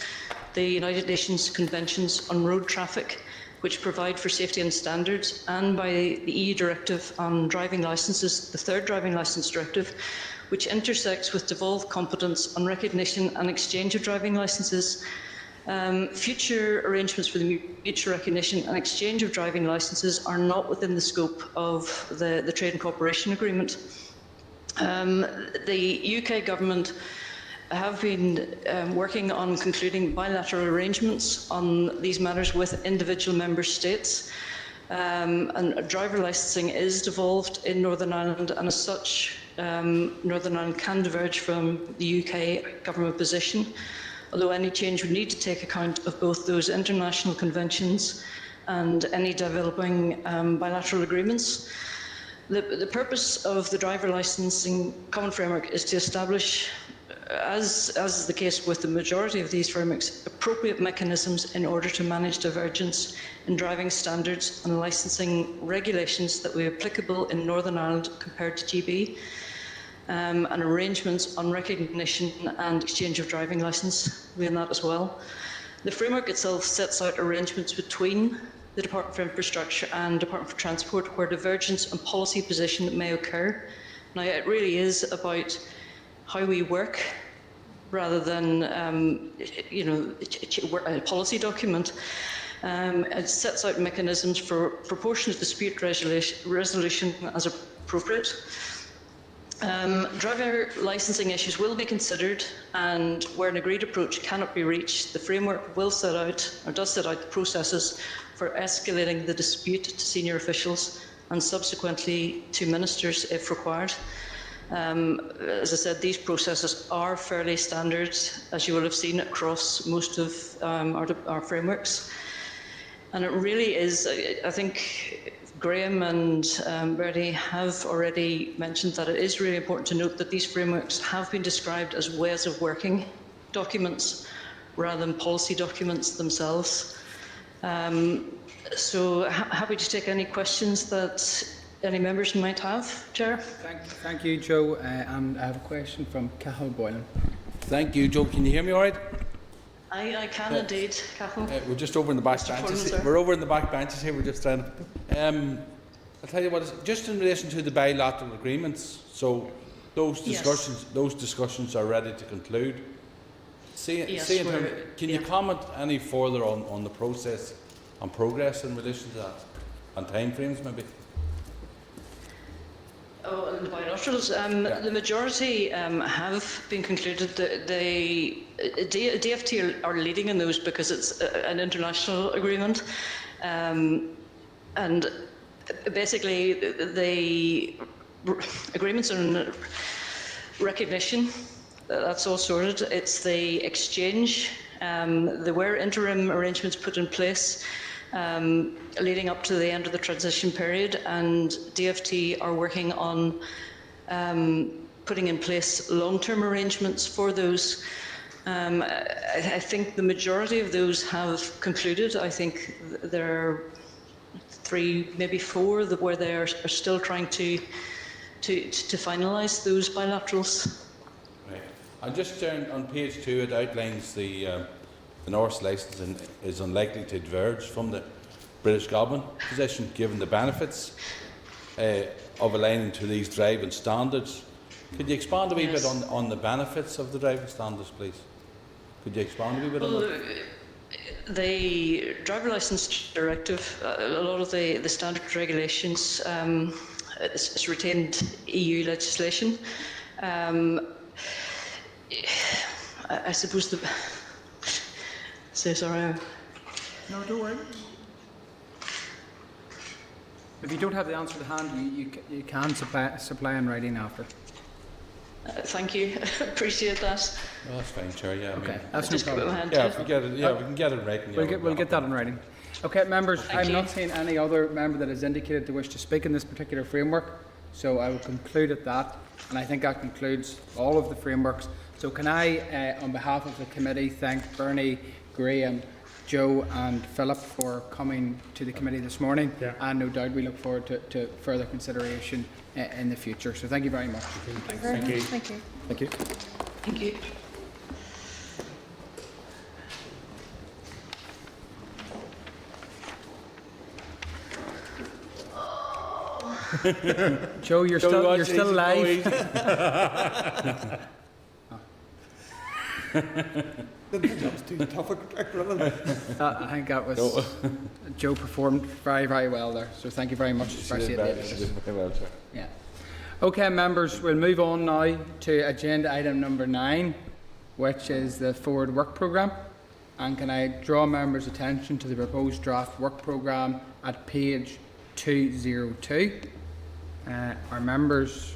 [SPEAKER 12] the United Nations Conventions on Road Traffic, which provide for safety and standards, and by the EU Directive on Driving Licences, the Third Driving Licence Directive, which intersects with devolved competence on recognition and exchange of driving licences. Future arrangements for the mutual recognition and exchange of driving licences are not within the scope of the Trade and Cooperation Agreement. The UK government have been working on concluding bilateral arrangements on these matters with individual member states. And driver licensing is devolved in Northern Ireland, and as such, Northern Ireland can diverge from the UK government position, although any change would need to take account of both those international conventions and any developing bilateral agreements. The purpose of the driver licensing common framework is to establish, as is the case with the majority of these frameworks, appropriate mechanisms in order to manage divergence in driving standards and licensing regulations that will be applicable in Northern Ireland compared to GB, and arrangements on recognition and exchange of driving licence within that as well. The framework itself sets out arrangements between the Department for Infrastructure and Department for Transport where divergence and policy position may occur. Now, it really is about how we work rather than a policy document. It sets out mechanisms for proportionate dispute resolution as appropriate. Driver licensing issues will be considered, and where an agreed approach cannot be reached, the framework will set out, or does set out, the processes for escalating the dispute to senior officials and subsequently to ministers if required. As I said, these processes are fairly standard, as you will have seen across most of our frameworks. And it really is, I think Graham and Bertie have already mentioned that it is really important to note that these frameworks have been described as ways of working documents rather than policy documents themselves. So happy to take any questions that any members might have, Chair.
[SPEAKER 1] Thank you, Joe. And I have a question from Cathal Boylan.
[SPEAKER 4] Thank you, Joe. Can you hear me all right?
[SPEAKER 12] I can indeed, Cathal.
[SPEAKER 4] We're just over in the back benches. We're over in the back benches here. We're just trying to. I'll tell you what. Just in relation to the bilateral agreements, so those discussions are ready to conclude. Can you comment any further on the process and progress in relation to that, and timeframes maybe?
[SPEAKER 12] Oh, and the bilaterals. The majority have been concluded. The DFT are leading in those because it's an international agreement, and basically the agreements on recognition, that's all sorted. It's the exchange. There were interim arrangements put in place leading up to the end of the transition period, and DFT are working on putting in place long-term arrangements for those. I think the majority of those have concluded. I think there are 3, maybe 4, where they are still trying to finalise those bilaterals.
[SPEAKER 4] Right. And just on page 2, it outlines the North's licensing is unlikely to diverge from the British government position, given the benefits of aligning to these driving standards. Could you expand a wee bit on the benefits of the driving standards, please? Could you expand a wee bit on that?
[SPEAKER 12] The driver licence directive, a lot of the standard regulations, it's retained EU legislation. I suppose the. Sorry.
[SPEAKER 1] No, don't worry. If you don't have the answer to hand, you can supply in writing after.
[SPEAKER 12] Thank you. Appreciate that.
[SPEAKER 4] Well, that's fine, Chair. Yeah.
[SPEAKER 1] Okay, that's no problem.
[SPEAKER 4] Yeah, if we get it, we can get it in writing.
[SPEAKER 1] We'll get that in writing. Okay, members. I'm not seeing any other member that has indicated they wish to speak in this particular framework, so I will conclude at that. And I think that concludes all of the frameworks. So can I, on behalf of the committee, thank Bernie, Graham, Joe and Philip for coming to the committee this morning, and no doubt we look forward to further consideration in the future. So thank you very much.
[SPEAKER 8] Thank you. Thank you.
[SPEAKER 1] Thank you.
[SPEAKER 12] Thank you.
[SPEAKER 1] Joe, you're still alive.
[SPEAKER 3] That was too tough a
[SPEAKER 1] I think that was Joe performed very, very well there. So thank you very much. Yeah. Okay, members, we'll move on now to agenda item number 9, which is the forward work programme. And can I draw members' attention to the proposed draft work programme at page 202? Are members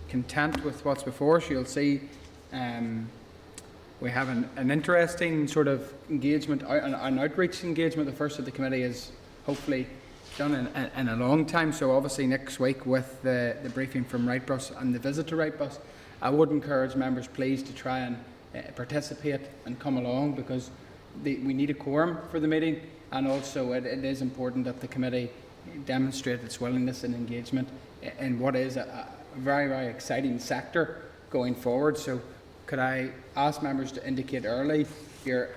[SPEAKER 1] content with what's before us? You'll see we have an interesting sort of engagement, an outreach engagement. The first of the committee is hopefully done in a long time. So obviously next week with the briefing from Wrightbus and the visit to Wrightbus, I would encourage members please to try and participate and come along, because we need a quorum for the meeting, and also it is important that the committee demonstrate its willingness and engagement in what is a very, very exciting sector going forward. So could I ask members to indicate early your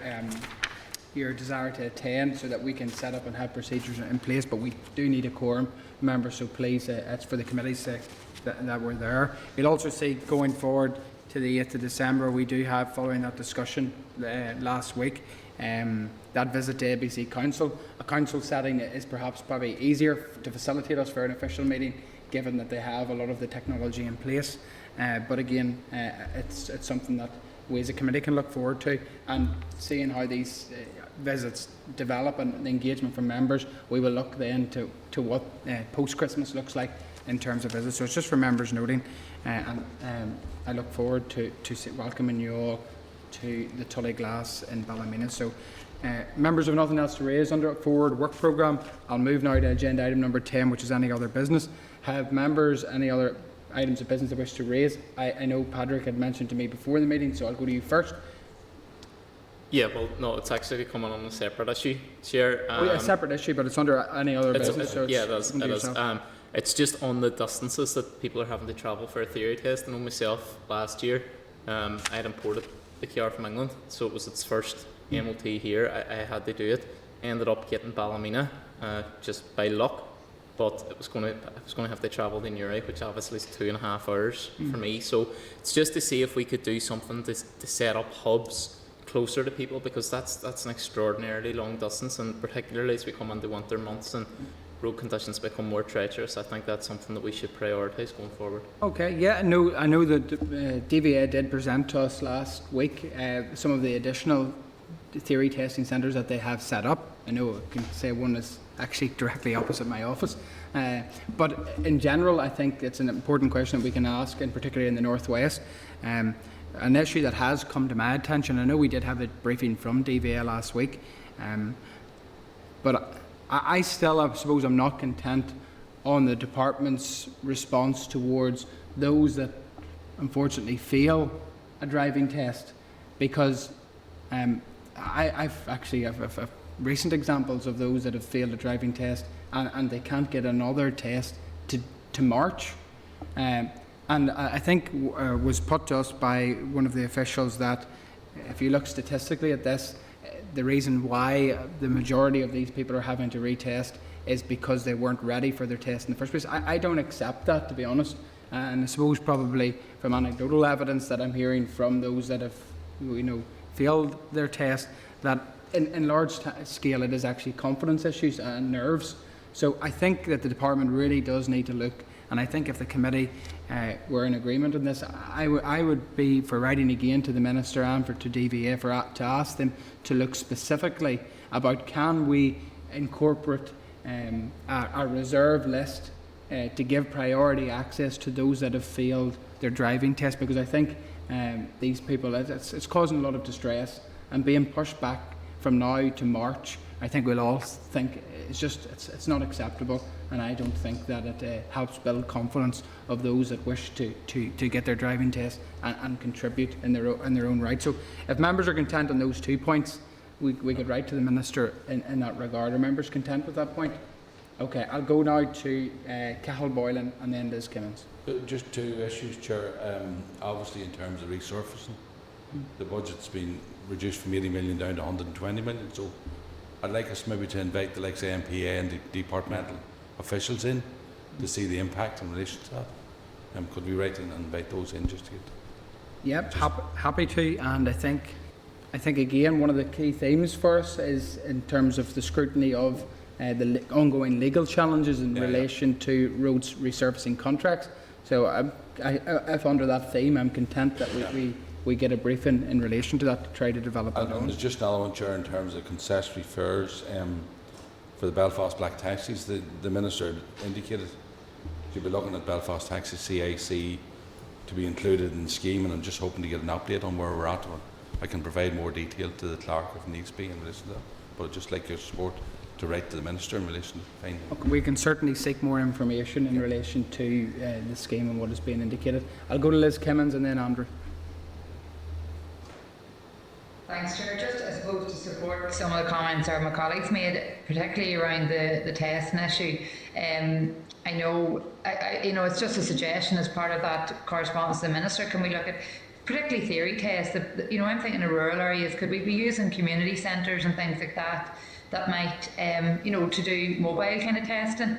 [SPEAKER 1] desire to attend, so that we can set up and have procedures in place? But we do need a quorum, members, so please, it's for the committee's sake that we're there. You'll also see going forward to the 8th of December, we do have, following that discussion last week, that visit to ABC Council. A council setting is probably easier to facilitate us for an official meeting, given that they have a lot of the technology in place. But again, it's something that we as a committee can look forward to, and seeing how these visits develop and the engagement from members, we will look then to what post-Christmas looks like in terms of visits. So it's just for members noting, and I look forward to welcoming you all to the Tully Glass in Ballymena. So members have nothing else to raise under a forward work programme. I'll move now to agenda item number 10, which is any other business. Have members any other items of business they wish to raise? I know Patrick had mentioned to me before the meeting, so I'll go to you first.
[SPEAKER 10] Yeah, well, no, it's actually coming on a separate issue, Chair.
[SPEAKER 1] A separate issue, but it's under any other business. So
[SPEAKER 10] yeah, it is. It's just on the distances that people are having to travel for a theory test. I know myself, last year, I had imported the car from England, so it was its first MOT here. I had to do it. I ended up getting Ballymena just by luck, but I was going to have to travel to Newry, which obviously is 2.5 hours for me. So it's just to see if we could do something to set up hubs closer to people, because that's an extraordinarily long distance, and particularly as we come into winter months and road conditions become more treacherous, I think that's something that we should prioritise going forward. Okay, yeah, I know that DVA did present to us last week some of the additional theory testing centres that they have set up. I know I can say one is actually directly opposite my office, but in general I think it's an important question that we can ask, and particularly in the Northwest. An issue that has come to my attention, I know we did have a briefing from DVA last week, but I still, I suppose, I'm not content on the department's response towards those that unfortunately fail a driving test, because I've recent examples of those that have failed a driving test and they can't get another test to March. And I think was put to us by one of the officials that if you look statistically at this, the reason why the majority of these people are having to retest is because they weren't ready for their test in the first place. I don't accept that, to be honest, and I suppose probably from anecdotal evidence that I'm hearing from those that have failed their test, that in large scale it is actually confidence issues and nerves. So I think that the department really does need to look, and I think if the committee were in agreement on this, I would be for writing again to the Minister and to DVA to ask them to look specifically about, can we incorporate a reserve list to give priority access to those that have failed their driving test, because I think these people, it's causing a lot of distress, and being pushed back from now to March, I think we'll all think it's not acceptable, and I don't think that it helps build confidence of those that wish to get their driving test and contribute in their own right. So if members are content on those 2 points, we could write to the Minister in that regard. Are members content with that point? Okay, I'll go now to Cathal Boylan and then Liz Kimmins.
[SPEAKER 4] Just 2 issues, Chair. Obviously, in terms of resurfacing, the budget's been reduced from 80 million down to 120 million. So I'd like us maybe to invite the likes of MPA and the departmental officials in to see the impact in relation to that. Could we write and invite those in just to get?
[SPEAKER 1] Yep, happy to. And I think again one of the key themes for us is in terms of the scrutiny of the ongoing legal challenges in relation to roads resurfacing contracts. So if under that theme, I'm content that we get a briefing in relation to that to try to develop it.
[SPEAKER 4] And there's just another one, Chair, in terms of concessionary fares for the Belfast Black Taxis. The Minister indicated she'll be looking at Belfast Taxi CAC to be included in the scheme, and I'm just hoping to get an update on where we're at. I can provide more detail to the clerk if needs be in relation to that. But I'd just like your support to write to the Minister in relation to finding.
[SPEAKER 1] Okay, we can certainly seek more information in relation to the scheme and what is being indicated. I'll go to Liz Kimmins and then Andrew.
[SPEAKER 7] Thanks, Chair. Just, I suppose, to support some of the comments our my colleagues made, particularly around the testing issue. I know, you know, it's just a suggestion as part of that correspondence to the Minister. Can we look at particularly theory tests? You know, I'm thinking of rural areas. Could we be using community centres and things like that might, you know, to do mobile kind of testing?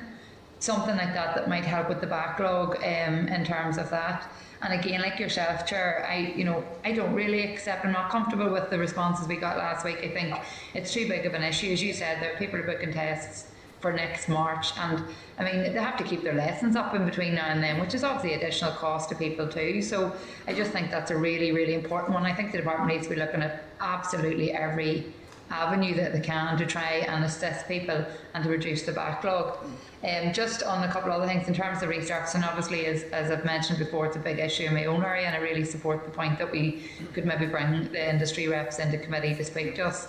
[SPEAKER 7] Something like that might help with the backlog in terms of that. And again, like yourself, Chair, I don't really accept, I'm not comfortable with the responses we got last week. I think it's too big of an issue. As you said, there are people are booking tests for next March, and I mean, they have to keep their lessons up in between now and then, which is obviously additional cost to people too. So I just think that's a really, really important one. I think the department needs to be looking at absolutely every avenue that they can to try and assist people and to reduce the backlog. Just on a couple of other things in terms of resurfacing, obviously as I've mentioned before, it's a big issue in my own area, and I really support the point that we could maybe bring the industry reps into committee to speak to us.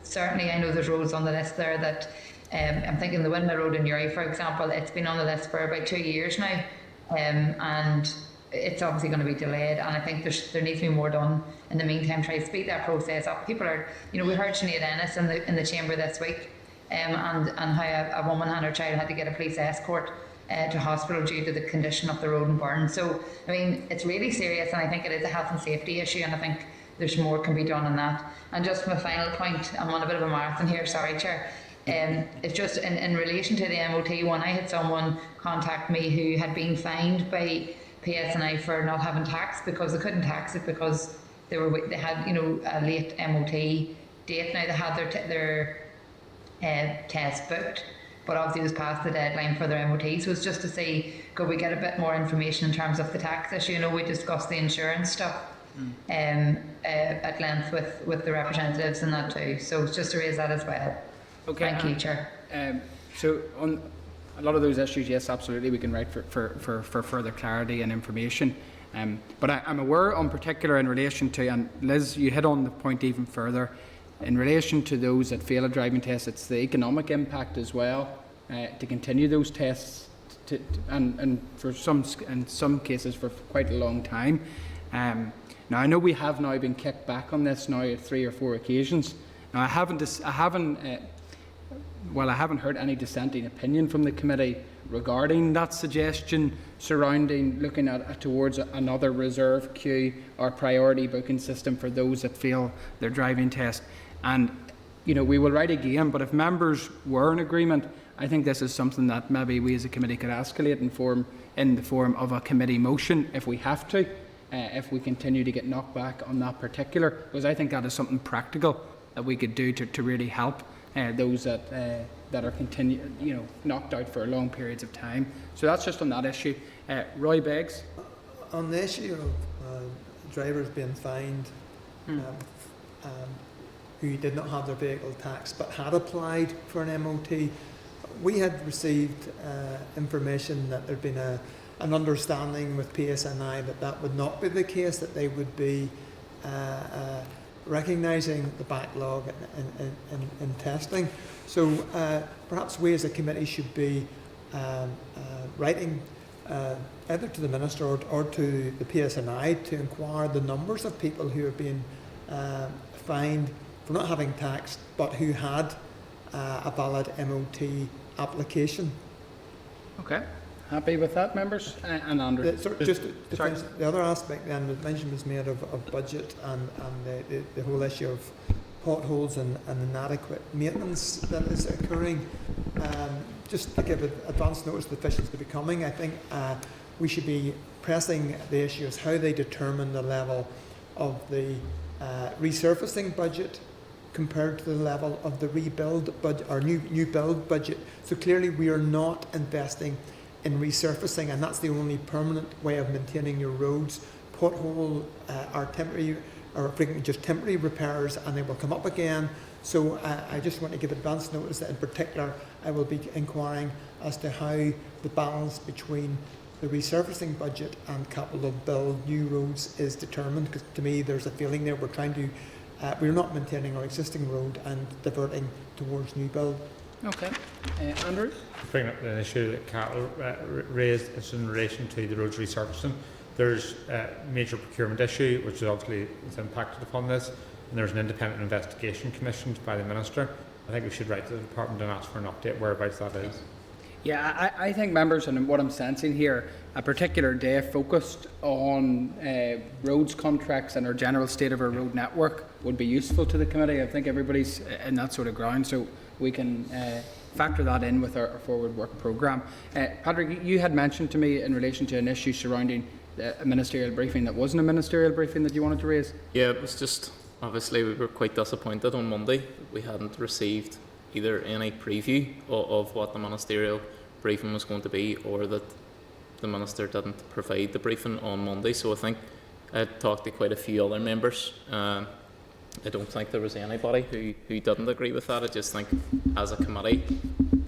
[SPEAKER 7] Certainly I know there's roads on the list there that I'm thinking the Windmill Road in Uri, for example, it's been on the list for about 2 years now, and it's obviously going to be delayed, and I think there needs to be more done in the meantime, try to speed that process up. People are, we heard Sinead Ennis in the chamber this week, and how a woman and her child had to get a police escort to hospital due to the condition of the road in Burn. So, I mean, it's really serious, and I think it is a health and safety issue, and I think there's more can be done on that. And just my final point, I'm on a bit of a marathon here, sorry, Chair. It's just in relation to the MOT one, I had someone contact me who had been fined by PSNI for not having tax because they couldn't tax it because they had a late MOT date. Now they had their test booked, but obviously it was past the deadline for their MOT. So it's just to see, could we get a bit more information in terms of the tax issue? We discussed the insurance stuff at length with the representatives and that too. So it's just to raise that as well.
[SPEAKER 1] Okay.
[SPEAKER 7] Thank you, Chair.
[SPEAKER 1] So on a lot of those issues, yes, absolutely, we can write for further clarity and information. But I'm aware in particular in relation to, and Liz, you hit on the point even further, in relation to those that fail a driving test, it's the economic impact as well to continue those tests and for in some cases for quite a long time. Now I know we have now been kicked back on this now at 3 or 4 occasions. Now I haven't heard any dissenting opinion from the committee regarding that suggestion surrounding looking at towards another reserve queue or priority booking system for those that fail their driving test. And we will write again, but if members were in agreement, I think this is something that maybe we as a committee could escalate in the form of a committee motion if we have to, if we continue to get knocked back on that particular, because I think that is something practical that we could do to really help those that are knocked out for long periods of time. So that's just on that issue. Roy Beggs.
[SPEAKER 3] On the issue of drivers being fined who did not have their vehicle taxed but had applied for an MOT, we had received information that there had been an understanding with PSNI that would not be the case, that they would be recognising the backlog in testing. So perhaps we as a committee should be writing either to the Minister or to the PSNI to inquire the numbers of people who have been fined for not having taxed but who had a valid MOT application. Okay.
[SPEAKER 1] Happy with that, members? And Andrew?
[SPEAKER 3] The other aspect then, the mention was made of budget and the whole issue of potholes and inadequate maintenance that is occurring. Just to give advance notice to the officials to be coming, I think we should be pressing the issue as how they determine the level of the resurfacing budget compared to the level of the rebuild budget or new build budget. So clearly we are not investing in resurfacing, and that's the only permanent way of maintaining your roads. Pothole are temporary or frequently just temporary repairs, and they will come up again. So I just want to give advance notice that in particular I will be inquiring as to how the balance between the resurfacing budget and capital to build new roads is determined, because to me there's a feeling there we're trying to, we're not maintaining our existing road and diverting towards new build.
[SPEAKER 1] Okay. Andrew?
[SPEAKER 5] Bring up an issue that Carol raised is in relation to the roads resurfacing. There's a major procurement issue which is obviously impacted upon this, and there's an independent investigation commissioned by the Minister. I think we should write to the Department and ask for an update whereabouts that is.
[SPEAKER 1] Yeah, I think members, and what I'm sensing here, a particular day focused on roads contracts and our general state of our road network would be useful to the committee. I think everybody's in that sort of ground, so we can factor that in with our forward work programme. Patrick, you had mentioned to me in relation to an issue surrounding a ministerial briefing that wasn't a ministerial briefing that you wanted to raise.
[SPEAKER 10] Yeah, it was just, obviously we were quite disappointed on Monday. We hadn't received either any preview of what the ministerial briefing was going to be, or that the Minister didn't provide the briefing on Monday. So I think I talked to quite a few other members. I don't think there was anybody who didn't agree with that. I just think as a committee,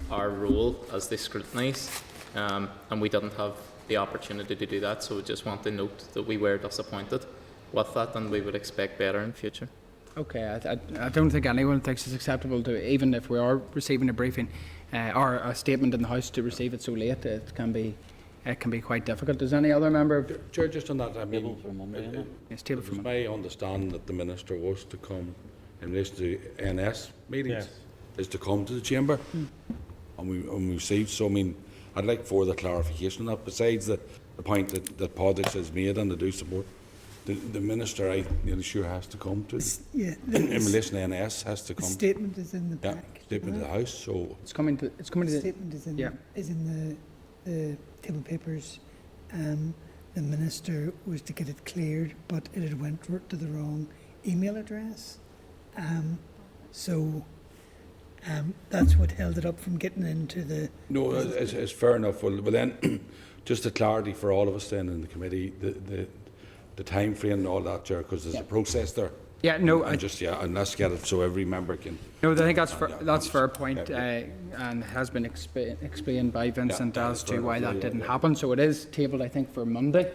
[SPEAKER 10] our role as they scrutinise, and we didn't have the opportunity to do that, so I just want to note that we were disappointed with that and we would expect better in future.
[SPEAKER 1] Okay, I don't think anyone thinks it's acceptable to, even if we are receiving a briefing or a statement in the House, to receive it so late. It can be quite difficult. Does any other member?
[SPEAKER 4] Chair, just on that, I mean,
[SPEAKER 1] Yes, table
[SPEAKER 4] it
[SPEAKER 1] for
[SPEAKER 4] was
[SPEAKER 1] Monday.
[SPEAKER 4] my understanding that the Minister was to come in relation to NS meetings, is to come to the Chamber, and we received. So I mean, I'd like further clarification on that. Besides the point that Padraig has made, and I do support, the Minister, I'm nearly sure, has to come to in relation to NS, has to come.
[SPEAKER 13] The statement is in the pack.
[SPEAKER 4] Statement to the House. So
[SPEAKER 1] it's coming to the
[SPEAKER 13] statement is in the table papers. The Minister was to get it cleared, but it had went to the wrong email address. That's what held it up from getting into the...
[SPEAKER 4] No, it's fair enough. Well, then, just a clarity for all of us then in the committee, the time frame and all that, Chair, because there's a process there.
[SPEAKER 1] Yeah, no,
[SPEAKER 4] and let's get it so every member can...
[SPEAKER 1] No, I think that's fair point, and has been explained by Vincent as to why that didn't happen. So it is tabled, I think, for Monday,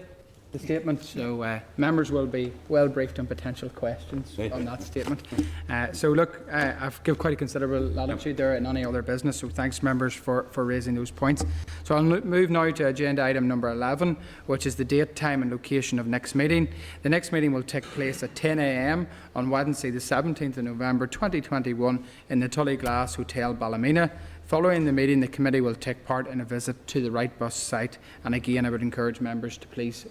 [SPEAKER 1] the statement. So members will be well briefed on potential questions on that statement. So look, I've given quite a considerable latitude there in any other business. So thanks, members, for raising those points. So I'll move now to agenda item number 11, which is the date, time and location of next meeting. The next meeting will take place at 10 a.m. on Wednesday, the 17th of November 2021 in the Tully Glass Hotel, Ballymena. Following the meeting, the committee will take part in a visit to the Right Bus site, and again I would encourage members to please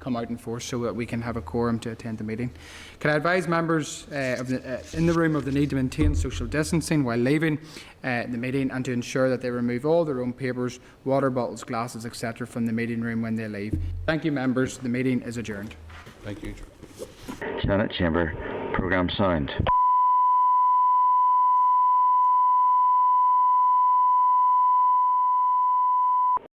[SPEAKER 1] come out in force so that we can have a quorum to attend the meeting. Can I advise members in the room of the need to maintain social distancing while leaving the meeting, and to ensure that they remove all their own papers, water bottles, glasses, etc. from the meeting room when they leave. Thank you, members. The meeting is adjourned.
[SPEAKER 4] Thank you.
[SPEAKER 14] Senate Chamber, Programme Sound.